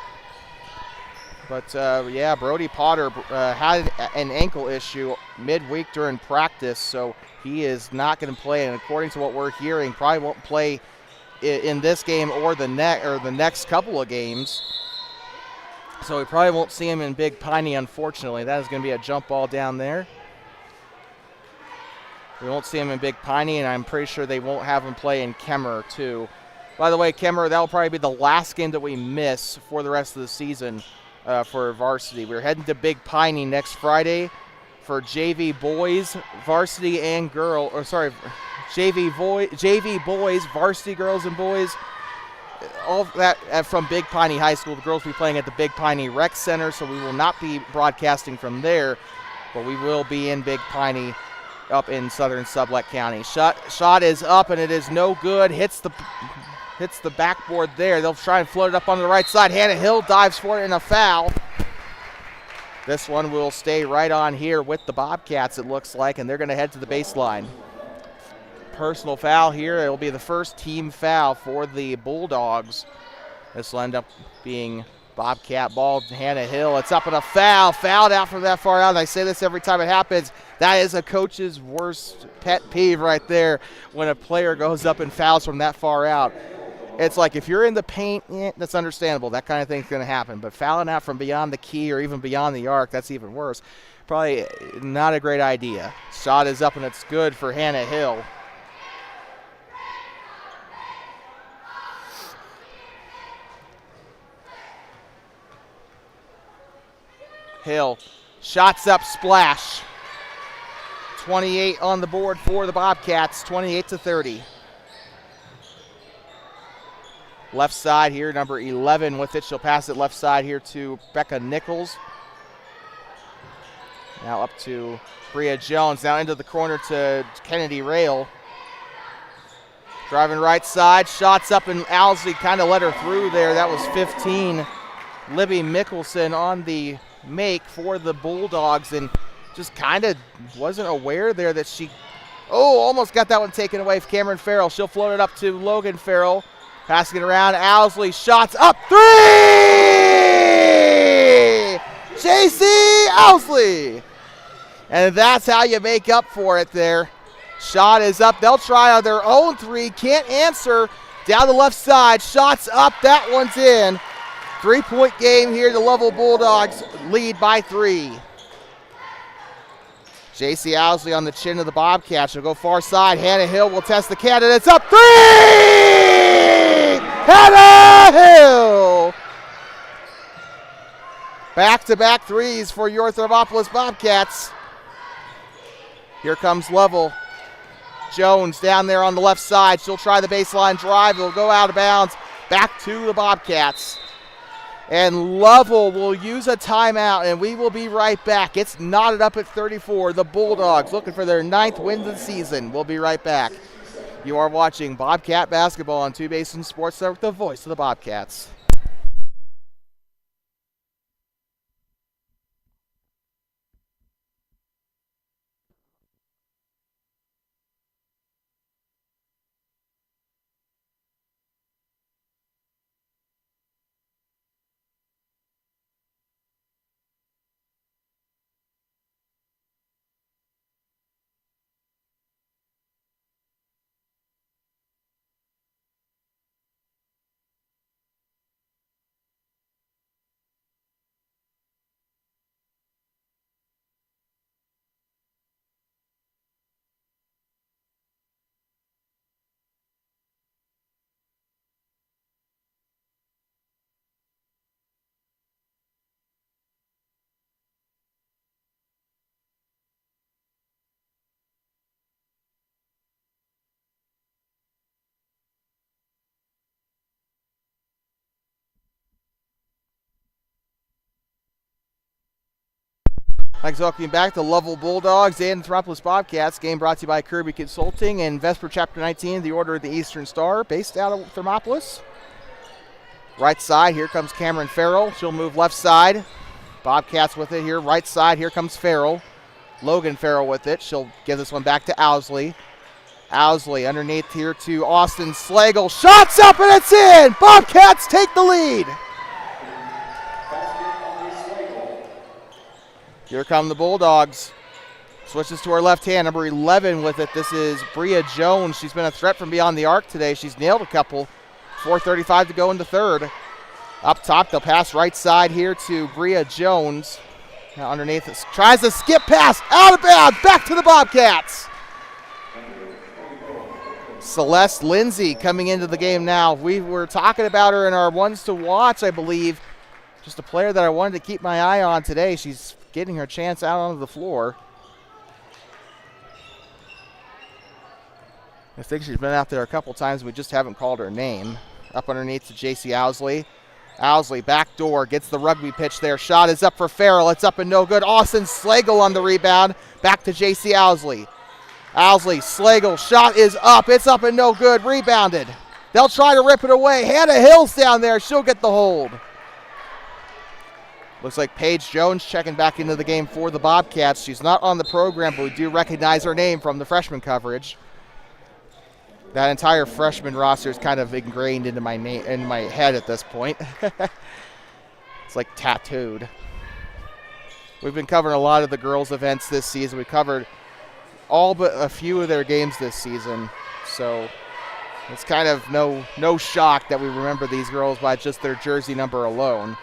But, yeah, Brody Potter had an ankle issue midweek during practice, so he is not going to play. And according to what we're hearing, probably won't play in this game or the next couple of games. So we probably won't see him in Big Piney, unfortunately. That is going to be a jump ball down there. We won't see him in Big Piney, and I'm pretty sure they won't have him play in Kemmer, too. By the way, Kemmer, that will probably be the last game that we miss for the rest of the season. For Varsity. We're heading to Big Piney next Friday for JV boys, varsity and JV boys, varsity girls and boys. All of that from Big Piney High School. The girls will be playing at the Big Piney Rec Center, so we will not be broadcasting from there, but we will be in Big Piney up in southern Sublette County. Shot is up, and it is no good. Hits the backboard there. They'll try and float it up on the right side. Hannah Hill dives for it in a foul. This one will stay right on here with the Bobcats, it looks like, and they're going to head to the baseline. Personal foul here. It will be the first team foul for the Bulldogs. This will end up being Bobcat ball. Hannah Hill. It's up and a foul. Fouled out from that far out. And I say this every time it happens. That is a coach's worst pet peeve right there when a player goes up and fouls from that far out. It's like if you're in the paint, that's understandable. That kind of thing's going to happen. But fouling out from beyond the key or even beyond the arc, that's even worse. Probably not a great idea. Shot is up, and it's good for Hannah Hill. Hill, shots up, splash. 28 on the board for the Bobcats, 28-30. Left side here, number 11 with it. She'll pass it left side here to Becca Nichols. Now up to Bria Jones. Now into the corner to Kennedy Rail. Driving right side. Shots up, and Owsley kind of let her through there. That was 15. Libby Mickelson on the make for the Bulldogs, and just kind of wasn't aware there that she almost got that one taken away from Cameron Farrell. She'll float it up to Logan Farrell. Passing it around, Owsley, shots up, 3! J.C. Owsley! And that's how you make up for it there. Shot is up. They'll try on their own 3. Can't answer. Down the left side, shots up. That one's in. 3-point game here. The Lovell Bulldogs lead by 3. J.C. Owsley on the chin of the Bobcats. She'll go far side. Hannah Hill will test the candidates. Up 3! Hannah Hill! Back-to-back threes for your Thermopolis Bobcats. Here comes Lovell. Jones down there on the left side. She'll try the baseline drive. It'll go out of bounds. Back to the Bobcats. And Lovell will use a timeout, and we will be right back. It's knotted up at 34. The Bulldogs looking for their 9th win of the season. We'll be right back. You are watching Bobcat basketball on Two Basin Sports Network, the voice of the Bobcats. Thanks for welcoming back the Lovell Bulldogs and Thermopolis Bobcats. Game brought to you by Kirby Consulting and Vesper Chapter 19, the Order of the Eastern Star, based out of Thermopolis. Right side, here comes Cameron Farrell. She'll move left side. Bobcats with it here. Right side, here comes Farrell. Logan Farrell with it. She'll give this one back to Owsley. Owsley underneath here to Austin Slagle. Shots up and it's in! Bobcats take the lead. Here come the Bulldogs. Switches to her left hand, number 11 with it. This is Bria Jones. She's been a threat from beyond the arc today. She's nailed a couple. 4:35 to go in the third. Up top, they'll pass right side here to Bria Jones. Now underneath it, tries to skip pass, out of bounds, back to the Bobcats. Celeste Lindsay coming into the game now. We were talking about her in our ones to watch, I believe. Just a player that I wanted to keep my eye on today. She's getting her chance out onto the floor. I think she's been out there a couple times. We just haven't called her name. Up underneath to JC Owsley. Owsley, back door, gets the rugby pitch there. Shot is up for Farrell. It's up and no good. Austin Slagle on the rebound. Back to JC Owsley. Owsley, Slagle, shot is up. It's up and no good. Rebounded. They'll try to rip it away. Hannah Hill's down there. She'll get the hold. Looks like Paige Jones checking back into the game for the Bobcats. She's not on the program, but we do recognize her name from the freshman coverage. That entire freshman roster is kind of ingrained into my head at this point. It's like tattooed. We've been covering a lot of the girls' events this season. We covered all but a few of their games this season. So it's kind of no shock that we remember these girls by just their jersey number alone.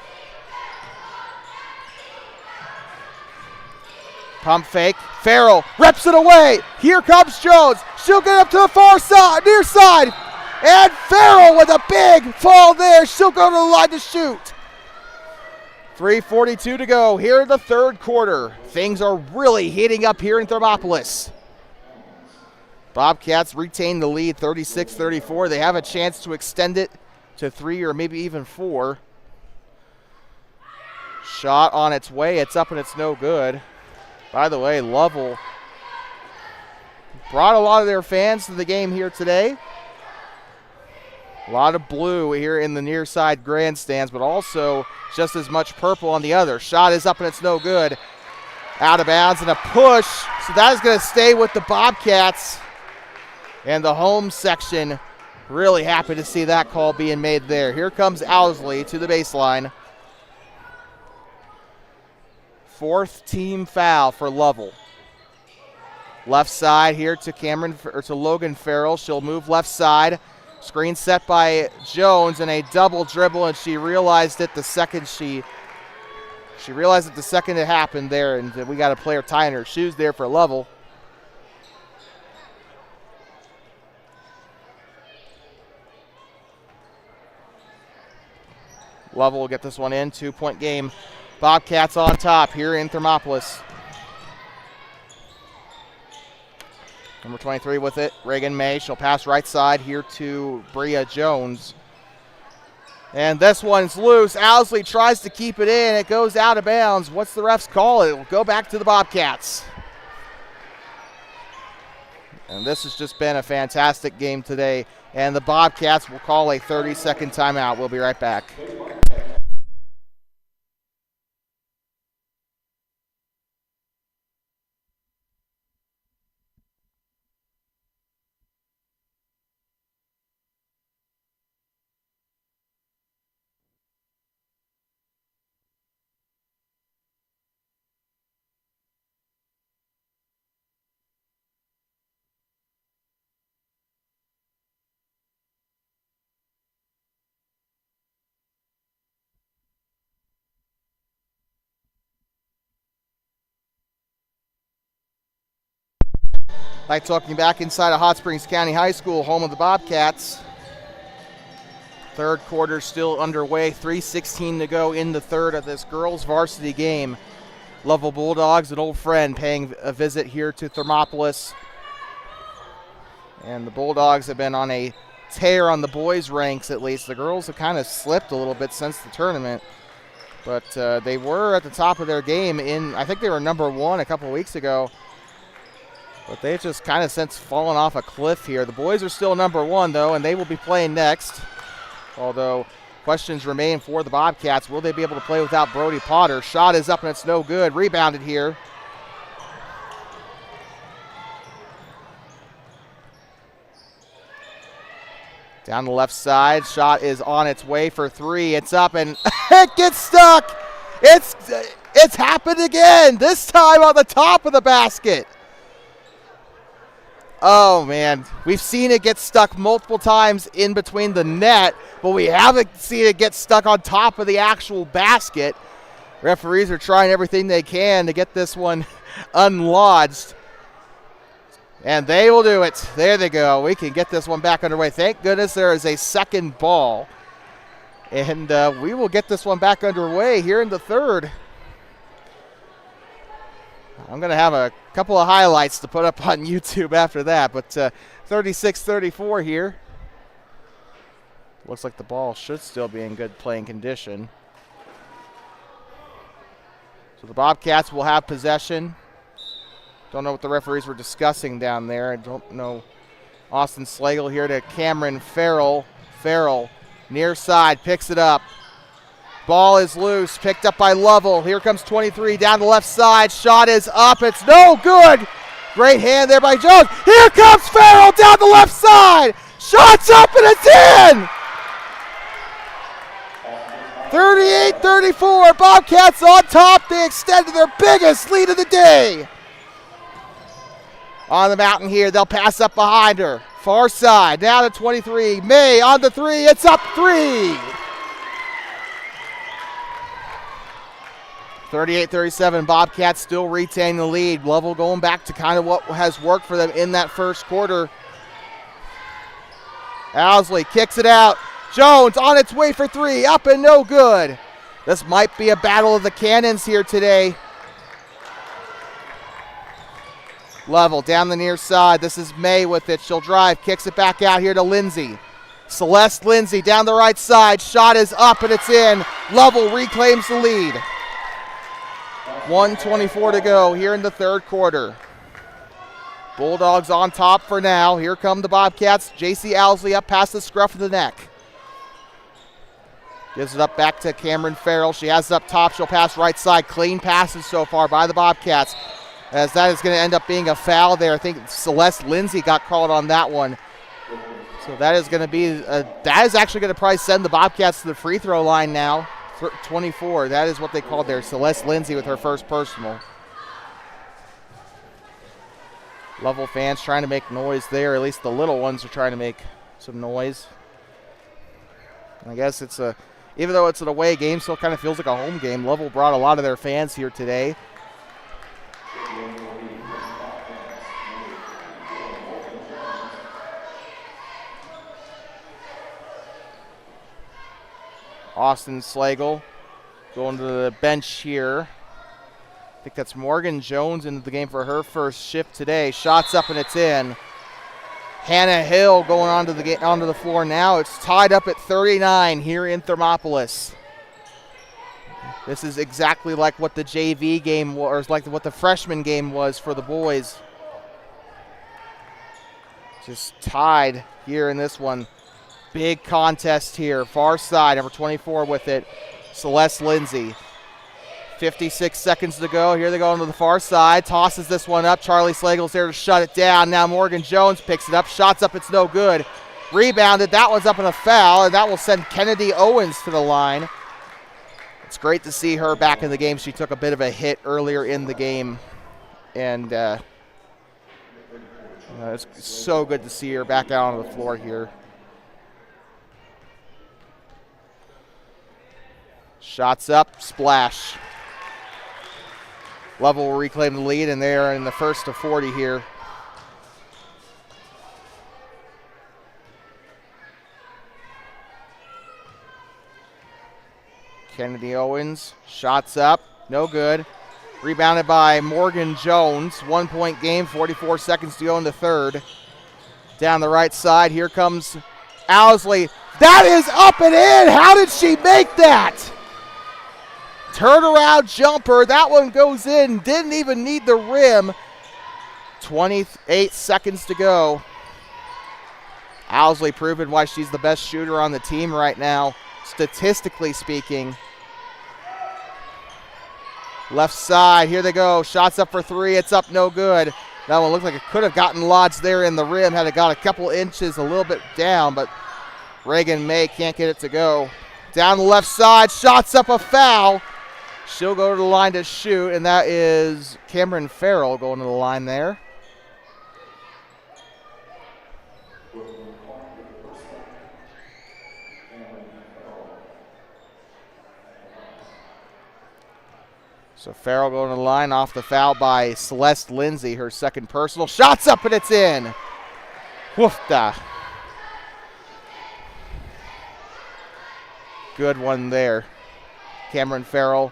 Pump fake. Farrell reps it away. Here comes Jones. She'll get up to the far side, near side. And Farrell with a big fall there. She'll go to the line to shoot. 3:42 to go here in the third quarter. Things are really heating up here in Thermopolis. Bobcats retain the lead 36-34. They have a chance to extend it to 3 or maybe even 4. Shot on its way. It's up and it's no good. By the way, Lovell brought a lot of their fans to the game here today. A lot of blue here in the near side grandstands, but also just as much purple on the other. Shot is up and it's no good. Out of bounds and a push. So that is going to stay with the Bobcats. And the home section really happy to see that call being made there. Here comes Owsley to the baseline. Fourth team foul for Lovell. Left side here to Logan Farrell. She'll move left side. Screen set by Jones and a double dribble, and she realized it the second it happened there, and we got a player tying her shoes there for Lovell. Lovell will get this one in. 2-point game. Bobcats on top here in Thermopolis. Number 23 with it, Reagan May. She'll pass right side here to Bria Jones. And this one's loose. Owsley tries to keep it in. It goes out of bounds. What's the refs call? It will go back to the Bobcats. And this has just been a fantastic game today. And the Bobcats will call a 30-second timeout. We'll be right back. Like talking back inside of Hot Springs County High School, home of the Bobcats. Third quarter still underway, 3:16 to go in the third of this girls varsity game. Lovell Bulldogs, an old friend, paying a visit here to Thermopolis. And the Bulldogs have been on a tear on the boys' ranks at least. The girls have kind of slipped a little bit since the tournament. But they were at the top of their game I think they were number 1 a couple weeks ago. But they've just kind of since fallen off a cliff here. The boys are still number 1, though, and they will be playing next. Although questions remain for the Bobcats. Will they be able to play without Brody Potter? Shot is up, and it's no good. Rebounded here. Down the left side. Shot is on its way for 3. It's up, and it gets stuck. It's happened again, this time on the top of the basket. Oh, man. We've seen it get stuck multiple times in between the net, but we haven't seen it get stuck on top of the actual basket. Referees are trying everything they can to get this one unlodged. And they will do it. There they go. We can get this one back underway. Thank goodness there is a second ball. And we will get this one back underway here in the third. I'm going to have a couple of highlights to put up on YouTube after that, but 36-34 here. Looks like the ball should still be in good playing condition. So the Bobcats will have possession. Don't know what the referees were discussing down there. I don't know. Austin Slagle here to Cameron Farrell. Farrell, near side, picks it up. Ball is loose, picked up by Lovell. Here comes 23 down the left side. Shot is up. It's no good. Great hand there by Jones. Here comes Farrell down the left side. Shot's up and it's in. 38-34. Bobcats on top. They extended their biggest lead of the day. On the mountain here, they'll pass up behind her. Far side, now to 23. May on the 3. It's up 3. 38-37, Bobcats still retain the lead. Lovell going back to kind of what has worked for them in that first quarter. Owsley kicks it out. Jones on its way for 3, up and no good. This might be a battle of the cannons here today. Lovell down the near side. This is May with it. She'll drive, kicks it back out here to Lindsay. Celeste Lindsay down the right side. Shot is up and it's in. Lovell reclaims the lead. 1:24 to go here in the third quarter. Bulldogs on top for now. Here come the Bobcats. J.C. Owsley up past the scruff of the neck. Gives it up back to Cameron Farrell. She has it up top. She'll pass right side. Clean passes so far by the Bobcats. As that is going to end up being a foul there. I think Celeste Lindsay got called on that one. So that is going to be, that is actually going to probably send the Bobcats to the free throw line now. 24, that is what they called there. Celeste Lindsay with her first personal. Lovell fans trying to make noise there. At least the little ones are trying to make some noise. And I guess it's even though it's an away game, still kind of feels like a home game. Lovell brought a lot of their fans here today. Austin Slagle going to the bench here. I think that's Morgan Jones into the game for her first shift today. Shots up and it's in. Hannah Hill going onto the floor now. It's tied up at 39 here in Thermopolis. This is exactly like what the JV game was, or like what the freshman game was for the boys. Just tied here in this one. Big contest here. Far side, number 24 with it. Celeste Lindsay. 56 seconds to go. Here they go onto the far side. Tosses this one up. Charlie Slagle's there to shut it down. Now Morgan Jones picks it up. Shots up. It's no good. Rebounded. That one's up in a foul, and that will send Kennedy Owens to the line. It's great to see her back in the game. She took a bit of a hit earlier in the game, and it's so good to see her back out on the floor here. Shots up, splash. Lovell will reclaim the lead, and they are in the first of 40 here. Kennedy Owens, shots up, no good. Rebounded by Morgan Jones. 1 point game, 44 seconds to go in the third. Down the right side, here comes Owsley. That is up and in. How did she make that? Turnaround jumper. That one goes in. Didn't even need the rim. 28 seconds to go. Owsley proving why she's the best shooter on the team right now, statistically speaking. Left side, here they go. Shots up for three. It's up, no good. That one looked like it could have gotten lodged there in the rim had it got a couple inches a little bit down, but Reagan May can't get it to go. Down the left side, shots up, a foul. She'll go to the line to shoot, and that is Cameron Farrell going to the line there. So Farrell going to the line off the foul by Celeste Lindsay, her second personal. Shots up and it's in. Woofda. Good one there. Cameron Farrell,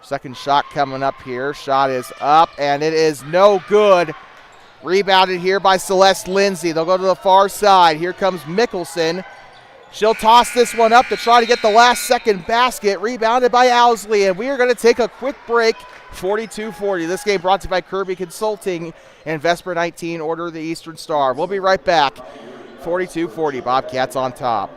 second shot coming up here. Shot is up and it is no good. Rebounded here by Celeste Lindsay. They'll go to the far side. Here comes Mickelson. She'll toss this one up to try to get the last second basket. Rebounded by Owsley, and we are going to take a quick break. 42-40. This game brought to you by Kirby Consulting and Vesper 19, Order of the Eastern Star. We'll be right back. 42-40, Bobcats on top.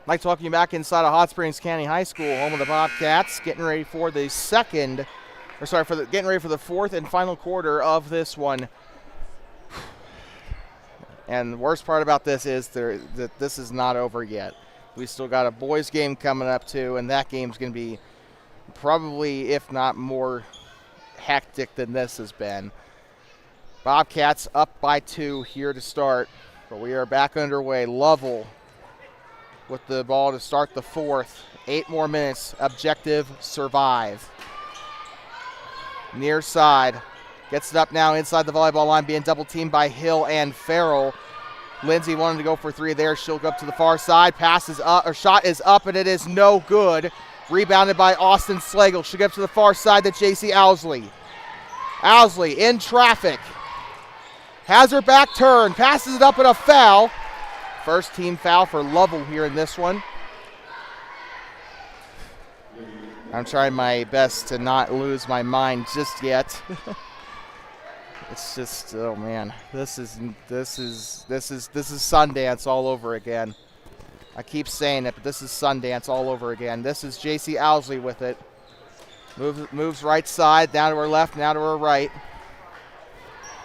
Like talking you back inside of Hot Springs County High School, home of the Bobcats, getting ready for the getting ready for the fourth and final quarter of this one. And the worst part about this is that this is not over yet. We still got a boys game coming up too, and that game's going to be probably, if not more, hectic than this has been. Bobcats up by 2 here to start, but we are back underway. Lovell with the ball to start the fourth. 8 more minutes. Objective, survive. Near side. Gets it up now inside the volleyball line, being double teamed by Hill and Farrell. Lindsay wanted to go for 3 there. She'll go up to the far side. Passes up, or shot is up, and it is no good. Rebounded by Austin Slagle. She'll get up to the far side to JC Owsley. Owsley in traffic. Has her back turned. Passes it up and a foul. First team foul for Lovell here in this one. I'm trying my best to not lose my mind just yet. It's just, oh man, this is Sundance all over again. I keep saying it, but this is Sundance all over again. This is JC Owsley with it. Moves right side, down to her left, now to her right.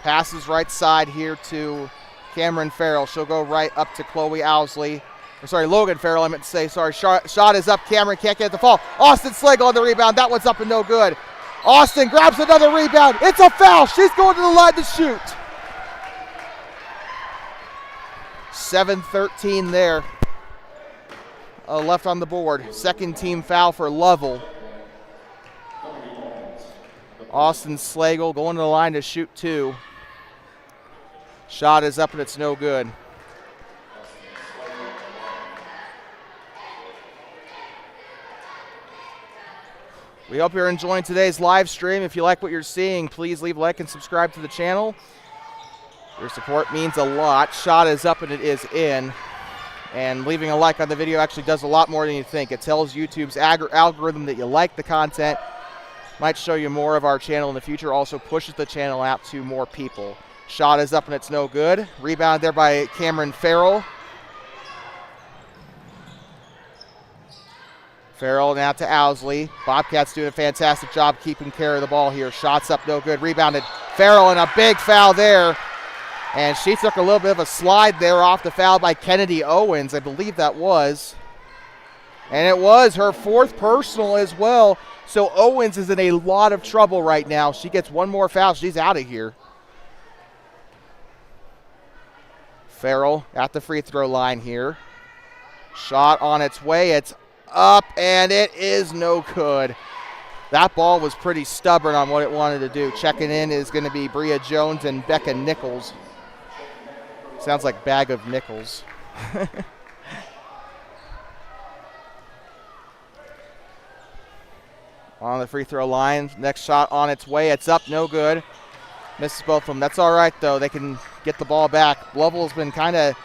Passes right side here to Cameron Farrell. She'll go right up to Chloe Owsley. Logan Farrell, I meant to say. Sorry, shot is up. Cameron can't get the fall. Austin Slagle on the rebound. That one's up and no good. Austin grabs another rebound. It's a foul. She's going to the line to shoot. 7:13 there. Left on the board. Second team foul for Lovell. Austin Slagle going to the line to shoot 2. Shot is up and it's no good. We hope you're enjoying today's live stream. If you like what you're seeing, please leave a like and subscribe to the channel. Your support means a lot. Shot is up and it is in. And leaving a like on the video actually does a lot more than you think. It tells YouTube's algorithm that you like the content. Might show you more of our channel in the future. Also pushes the channel out to more people. Shot is up and it's no good. Rebound there by Cameron Farrell. Farrell now to Owsley. Bobcats doing a fantastic job keeping care of the ball here. Shots up, no good. Rebounded. Farrell, and a big foul there. And she took a little bit of a slide there off the foul by Kennedy Owens. I believe that was. And it was her 4th personal as well. So Owens is in a lot of trouble right now. She gets one more foul. She's out of here. Farrell at the free throw line here. Shot on its way. It's up, and it is no good. That ball was pretty stubborn on what it wanted to do. Checking in is going to be Bria Jones and Becca Nichols. Sounds like bag of nickels. On the free throw line. Next shot on its way. It's up, no good. Misses both of them. That's all right, though. They can get the ball back. Lovell's been kind of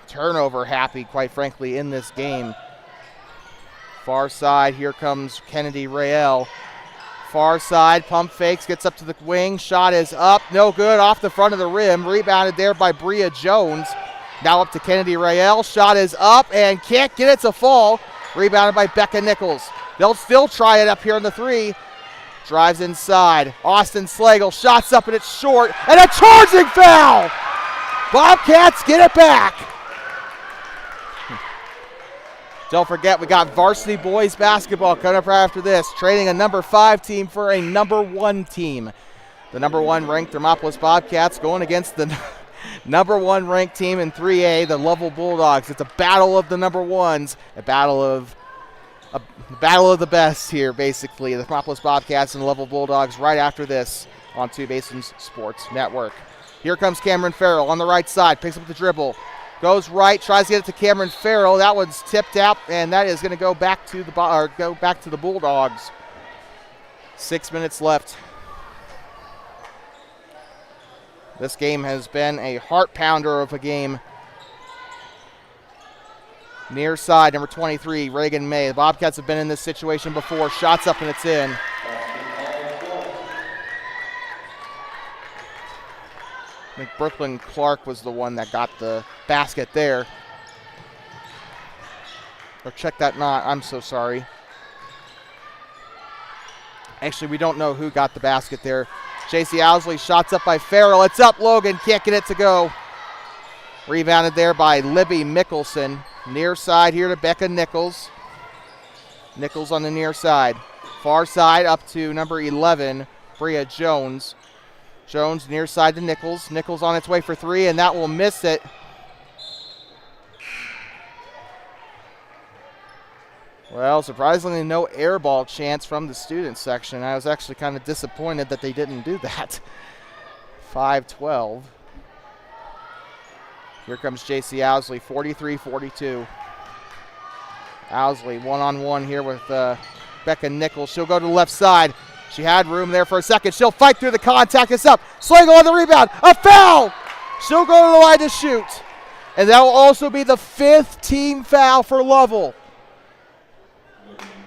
turnover happy, quite frankly, in this game. Far side, here comes Kennedy Rael. Far side, pump fakes, gets up to the wing. Shot is up, no good, off the front of the rim. Rebounded there by Bria Jones. Now up to Kennedy Rael. Shot is up and can't get it to fall. Rebounded by Becca Nichols. They'll still try it up here on the 3. Drives inside. Austin Slagle, shots up and it's short. And a charging foul! Bobcats get it back. Don't forget, we got varsity boys basketball coming up right after this, trading a number 5 team for a number 1 team. The number 1 ranked Thermopolis Bobcats going against the number 1 ranked team in 3A, the Lovell Bulldogs. It's a battle of the number 1s, a battle of the best here, basically. The Thermopolis Bobcats and the Lovell Bulldogs right after this on Two Basins Sports Network. Here comes Cameron Farrell on the right side, picks up the dribble. Goes right, tries to get it to Cameron Farrell. That one's tipped out, and that is going to go back to the Bulldogs. 6 minutes left. This game has been a heart pounder of a game. Near side, number 23, Reagan May. The Bobcats have been in this situation before. Shots up and it's in. I think Brooklyn Clark was the one that got the basket there. Or check that not. I'm so sorry. Actually, we don't know who got the basket there. J.C. Owsley, shots up by Farrell. It's up, Logan. Can't get it to go. Rebounded there by Libby Mickelson. Near side here to Becca Nichols. Nichols on the near side. Far side up to number 11, Bria Jones. Jones near side to Nichols. Nichols on its way for 3, and that will miss it. Well, surprisingly, no air ball chance from the student section. I was actually kind of disappointed that they didn't do that. 5-12. Here comes J.C. Owsley, 43-42. Owsley one-on-one here with Becca Nichols. She'll go to the left side. She had room there for a second. She'll fight through the contact. It's up. Slagle on the rebound. A foul! She'll go to the line to shoot. And that will also be the 5th team foul for Lovell.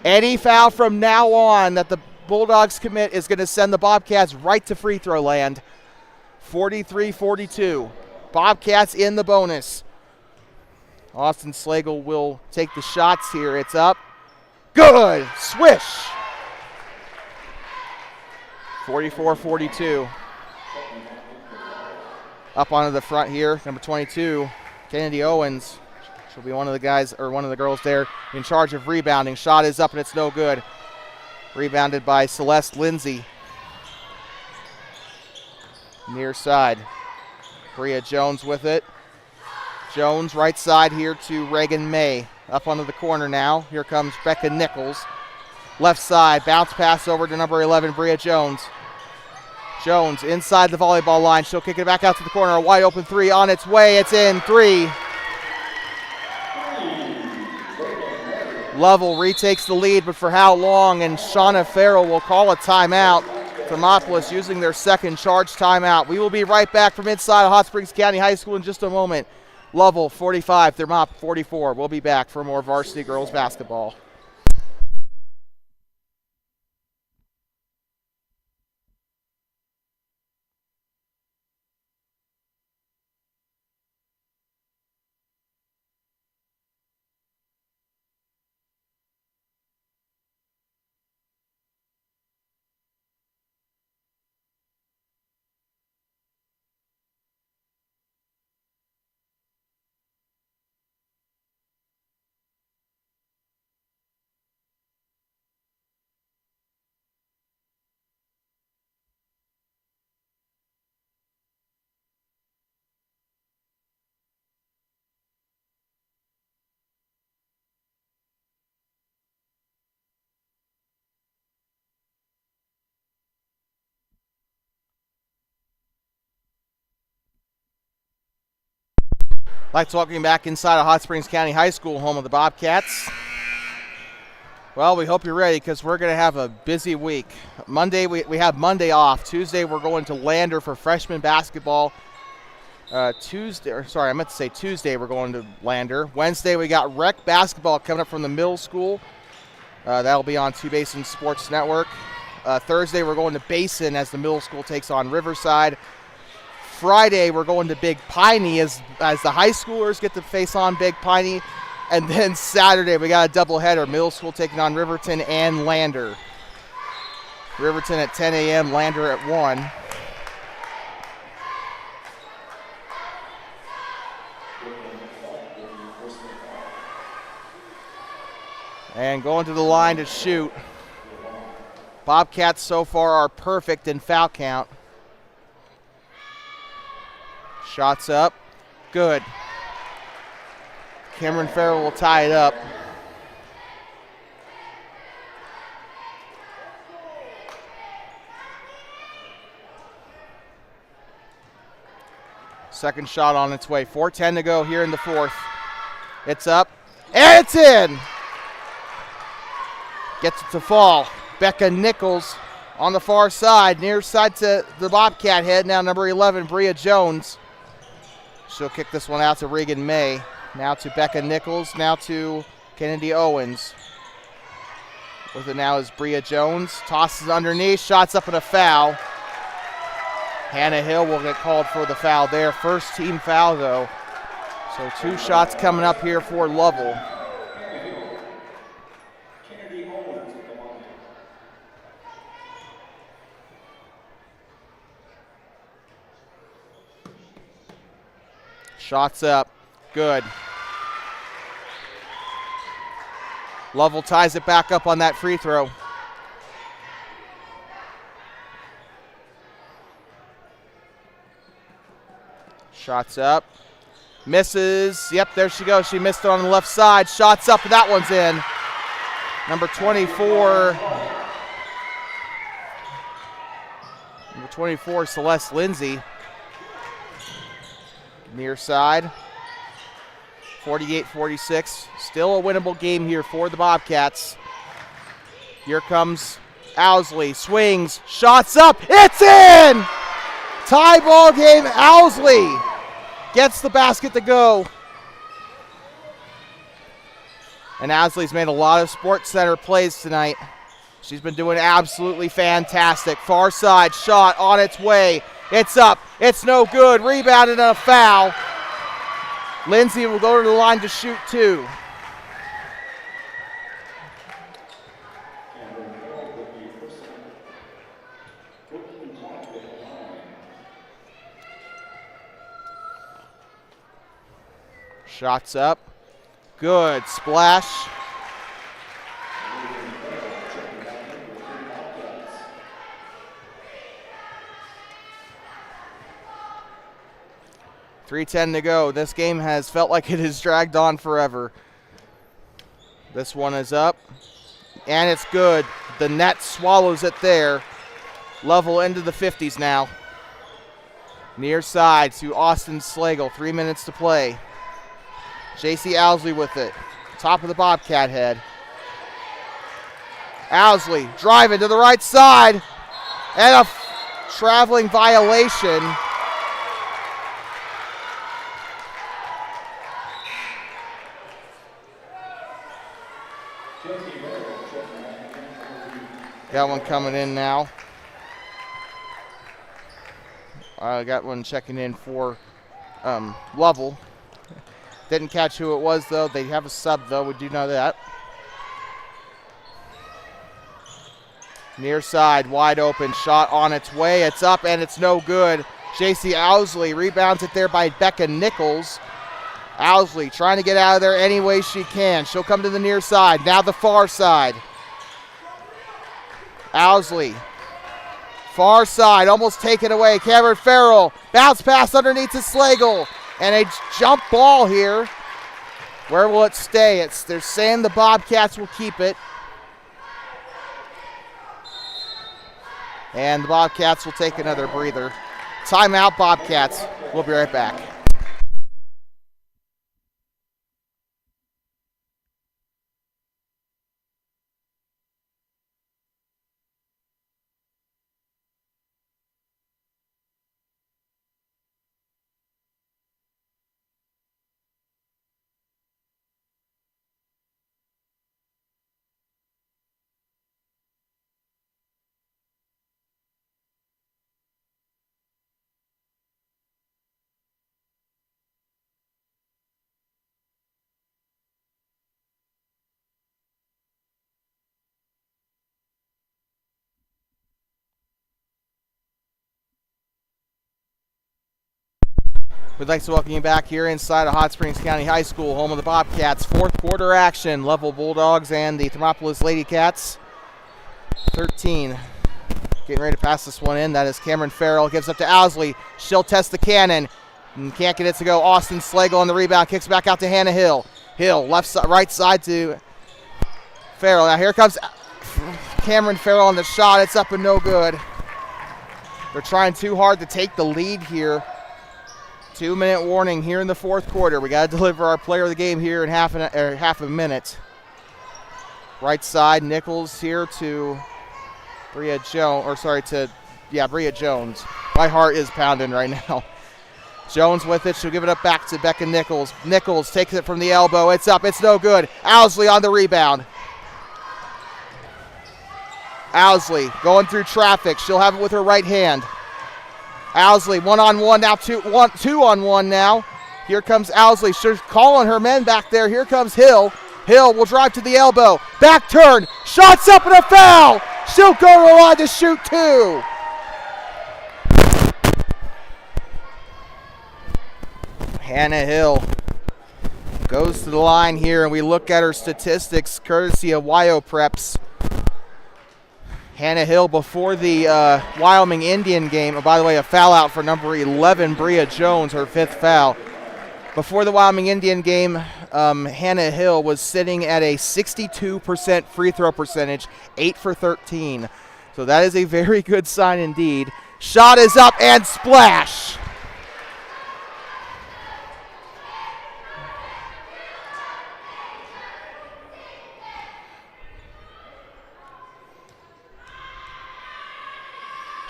Any foul from now on that the Bulldogs commit is going to send the Bobcats right to free throw land. 43-42. Bobcats in the bonus. Austin Slagle will take the shots here. It's up. Good. Swish. 44-42. Up onto the front here, number 22, Kennedy Owens. She'll be one of the guys, or one of the girls there in charge of rebounding. Shot is up and it's no good. Rebounded by Celeste Lindsay. Near side. Bria Jones with it. Jones right side here to Reagan May. Up onto the corner now. Here comes Becca Nichols. Left side, bounce pass over to number 11, Bria Jones. Jones inside the volleyball line. She'll kick it back out to the corner. A wide open 3 on its way. It's in. 3. Lovell retakes the lead, but for how long? And Shauna Farrell will call a timeout. Thermopolis using their second charge timeout. We will be right back from inside of Hot Springs County High School in just a moment. Lovell 45, Thermop 44. We'll be back for more varsity girls basketball. Like to welcome you back inside of Hot Springs County High School, home of the Bobcats. Well, we hope you're ready because we're going to have a busy week. Monday, we have Monday off. Tuesday, we're going to Lander for freshman basketball. Tuesday, we're going to Lander. Wednesday, we got rec basketball coming up from the middle school. That'll be on Two Basin Sports Network. Thursday, we're going to Basin as the middle school takes on Riverside. Friday, we're going to Big Piney as the high schoolers get to face on Big Piney. And then Saturday, we got a doubleheader. Middle school taking on Riverton and Lander. Riverton at 10 a.m., Lander at 1. And going to the line to shoot. Bobcats so far are perfect in foul count. Shots up. Good. Cameron Farrell will tie it up. Second shot on its way. 4:10 to go here in the fourth. It's up. And it's in! Gets it to fall. Becca Nichols on the far side. Near side to the Bobcat head. Now number 11, Bria Jones. She'll kick this one out to Regan May. Now to Becca Nichols. Now to Kennedy Owens. With it now is Bria Jones. Tosses underneath. Shots up and a foul. Hannah Hill will get called for the foul there. First team foul though. So 2 shots coming up here for Lovell. Shots up. Good. Lovell ties it back up on that free throw. Shots up. Misses. Yep, there she goes. She missed it on the left side. Shots up, and that one's in. Number 24, Celeste Lindsay. Near side. 48-46. Still a winnable game here for the Bobcats. Here comes Owsley. Swings. Shots up. It's in! Tie ball game. Owsley gets the basket to go. And Owsley's made a lot of Sports Center plays tonight. She's been doing absolutely fantastic. Far side shot on its way. It's up. It's no good. Rebounded and a foul. Lindsay will go to the line to shoot 2. Shots up. Good. Splash. .310 to go. This game has felt like it has dragged on forever. This one is up. And it's good. The net swallows it there. Lovell into the 50s now. Near side to Austin Slagle. 3 minutes to play. JC Owsley with it. Top of the Bobcat head. Owsley driving to the right side. And a traveling violation. Got one coming in now. Got one checking in for Lovell. Didn't catch who it was, though. They have a sub, though. We do know that. Near side, wide open. Shot on its way. It's up, and it's no good. JC Owsley rebounds it there by Becca Nichols. Owsley trying to get out of there any way she can. She'll come to the near side. Now the far side. Owsley. Far side, almost taken away. Cameron Farrell. Bounce pass underneath to Slagle. And a jump ball here. Where will it stay? They're saying the Bobcats will keep it. And the Bobcats will take another breather. Timeout, Bobcats. We'll be right back. We'd like to welcome you back here inside of Hot Springs County High School, home of the Bobcats. Fourth quarter action. Lovell Bulldogs and the Thermopolis Lady Cats. 13. Getting ready to pass this one in. That is Cameron Farrell. Gives up to Owsley. She'll test the cannon. And can't get it to go. Austin Slagle on the rebound. Kicks back out to Hannah Hill. Hill, left side, right side to Farrell. Now here comes Cameron Farrell on the shot. It's up and no good. They're trying too hard to take the lead here. 2-minute warning here in the fourth quarter. We got to deliver our player of the game here in half a minute. Right side, Nichols here to Bria Jones. Bria Jones. My heart is pounding right now. Jones with it. She'll give it up back to Becca Nichols. Nichols takes it from the elbow. It's up. It's no good. Owsley on the rebound. Owsley going through traffic. She'll have it with her right hand. Owsley, one-on-one now, two-on-one now. Here comes Owsley. She's calling her men back there. Here comes Hill. Hill will drive to the elbow. Back turn. Shots up and a foul. She'll go to the line to shoot two. Hannah Hill goes to the line here, and we look at her statistics courtesy of Wyo Preps. Hannah Hill before the Wyoming Indian game. Oh, by the way, a foul out for number 11, Bria Jones, her fifth foul. Before the Wyoming Indian game, Hannah Hill was sitting at a 62% free throw percentage, 8 for 13. So that is a very good sign indeed. Shot is up and splash.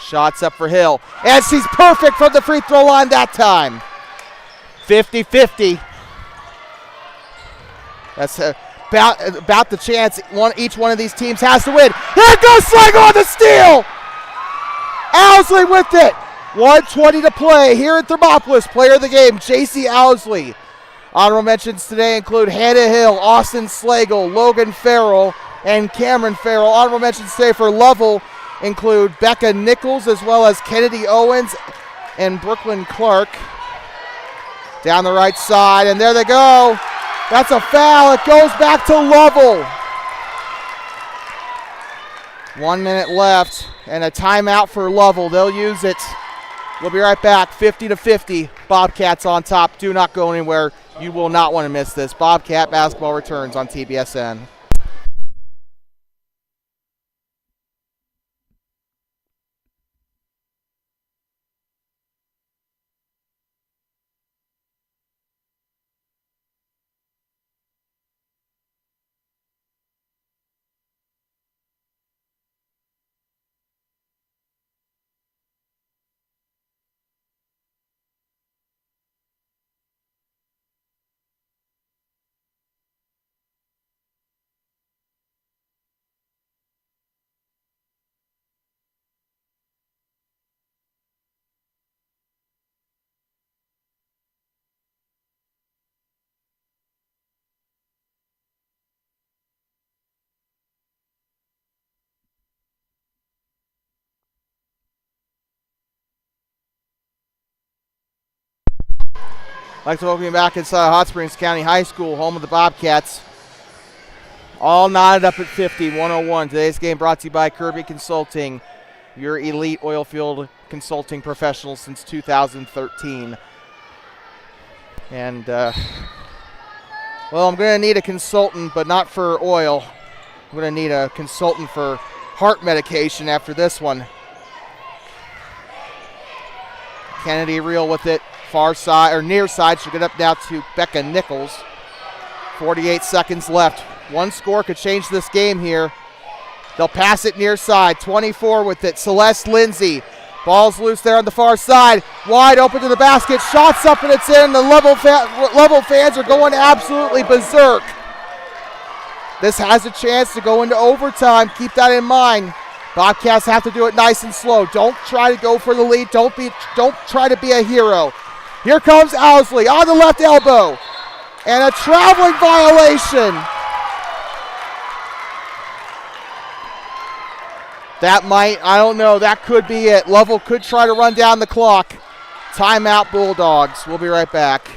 Shots up for Hill. And she's perfect from the free throw line that time. 50-50. That's about the chance each one of these teams has to win. Here goes Slagle on the steal. Owsley with it. 1:20 to play here at Thermopolis. Player of the game, J.C. Owsley. Honorable mentions today include Hannah Hill, Austin Slagle, Logan Farrell, and Cameron Farrell. Honorable mentions today for Lovell include Becca Nichols as well as Kennedy Owens and Brooklyn Clark. Down the right side, and there they go. That's a foul. It goes back to Lovell. 1 minute left, and a timeout for Lovell. They'll use it. We'll be right back. 50-50. Bobcats on top. Do not go anywhere. You will not want to miss this. Bobcat basketball returns on TBSN. I'd like to welcome you back inside Hot Springs County High School, home of the Bobcats. All knotted up at 50, 101. Today's game brought to you by Kirby Consulting, your elite oil field consulting professional since 2013. And, well, I'm going to need a consultant, but not for oil. I'm going to need a consultant for heart medication after this one. Kennedy Reel with it. Far side, or near side, she'll get up now to Becca Nichols. 48 seconds left. One score could change this game here. They'll pass it near side. 24 with it. Celeste Lindsay. Ball's loose there on the far side. Wide open to the basket. Shots up and it's in. The Lovell fans are going absolutely berserk. This has a chance to go into overtime. Keep that in mind. Bobcats have to do it nice and slow. Don't try to go for the lead. Don't try to be a hero. Here comes Owsley on the left elbow. And a traveling violation. That might, I don't know, that could be it. Lovell could try to run down the clock. Timeout Bulldogs. We'll be right back.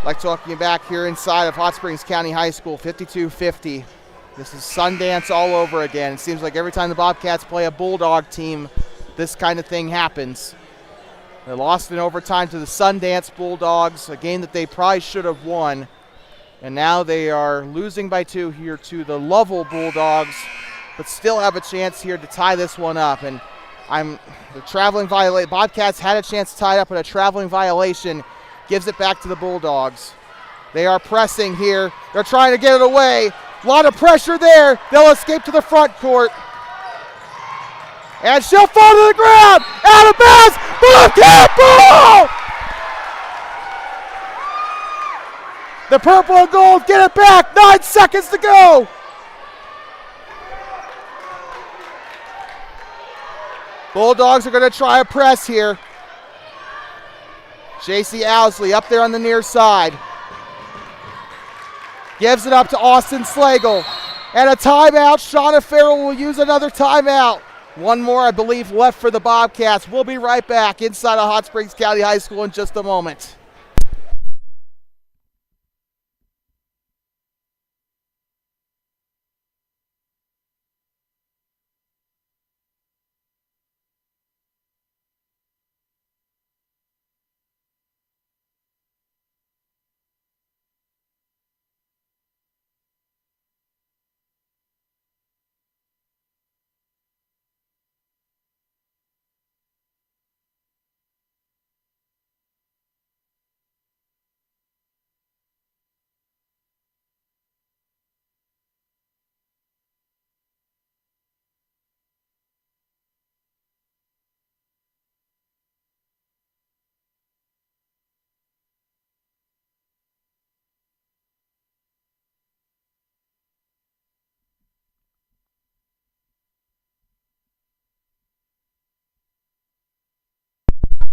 Like talking back here inside of Hot Springs County High School, 52-50. This is Sundance all over again. It seems like every time the Bobcats play a Bulldog team, this kind of thing happens. They lost in overtime to the Sundance Bulldogs, a game that they probably should have won. And now they are losing by 2 here to the Lovell Bulldogs, but still have a chance here to tie this one up. And the traveling violation. Bobcats had a chance to tie it up, but a traveling violation gives it back to the Bulldogs. They are pressing here. They're trying to get it away. A lot of pressure there. They'll escape to the front court. And she'll fall to the ground. Out of bounds. Bobcat ball! The purple and gold get it back. 9 seconds to go. Bulldogs are going to try a press here. J.C. Owsley up there on the near side. Gives it up to Austin Slagle. And a timeout. Shauna Farrell will use another timeout. One more, I believe, left for the Bobcats. We'll be right back inside of Hot Springs County High School in just a moment.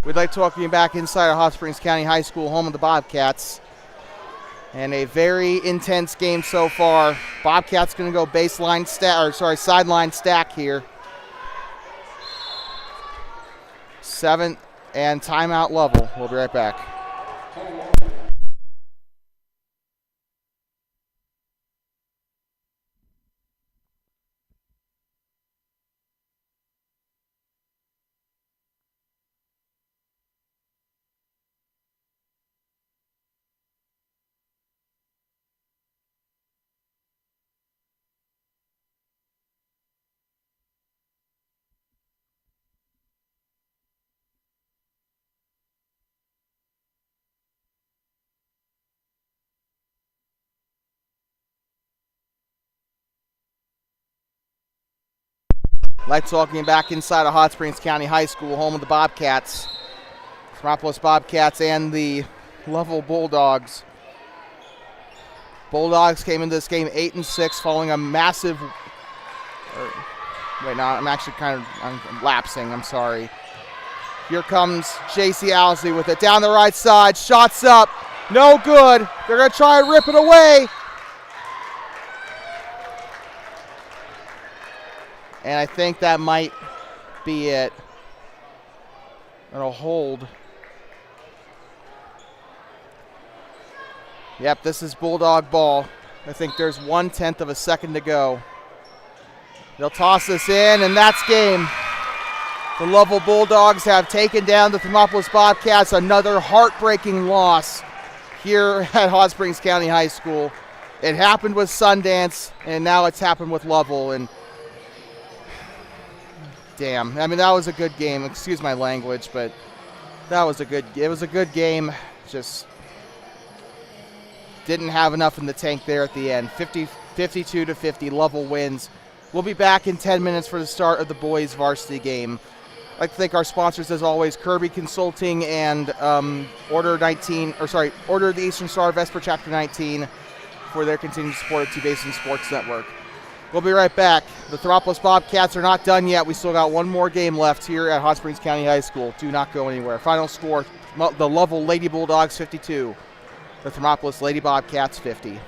We'd like to welcome you back inside of Hot Springs County High School, home of the Bobcats. And a very intense game so far. Bobcats going to go sideline stack here. 7 and timeout Lovell. We'll be right back. Let's welcome you back inside of Hot Springs County High School, home of the Bobcats. Thermopolis Bobcats and the Lovell Bulldogs. Bulldogs came into this game 8-6 following a massive... I'm lapsing, I'm sorry. Here comes J.C. Owsley with it down the right side. Shots up, no good. They're going to try and rip it away. And I think that might be it. It'll hold. Yep, this is Bulldog ball. I think there's 1/10 of a second to go. They'll toss this in, and that's game. The Lovell Bulldogs have taken down the Thermopolis Bobcats. Another heartbreaking loss here at Hot Springs County High School. It happened with Sundance, and now it's happened with Lovell. And damn. I mean, that was a good game. Excuse my language, but it was a good game. Just didn't have enough in the tank there at the end. 52-50, Lovell wins. We'll be back in 10 minutes for the start of the boys varsity game. I'd like to thank our sponsors, as always, Kirby Consulting and Order the Eastern Star Vesper Chapter 19 for their continued support of T-Basin Sports Network. We'll be right back. The Thermopolis Bobcats are not done yet. We still got one more game left here at Hot Springs County High School. Do not go anywhere. Final score, the Lovell Lady Bulldogs 52, the Thermopolis Lady Bobcats 50.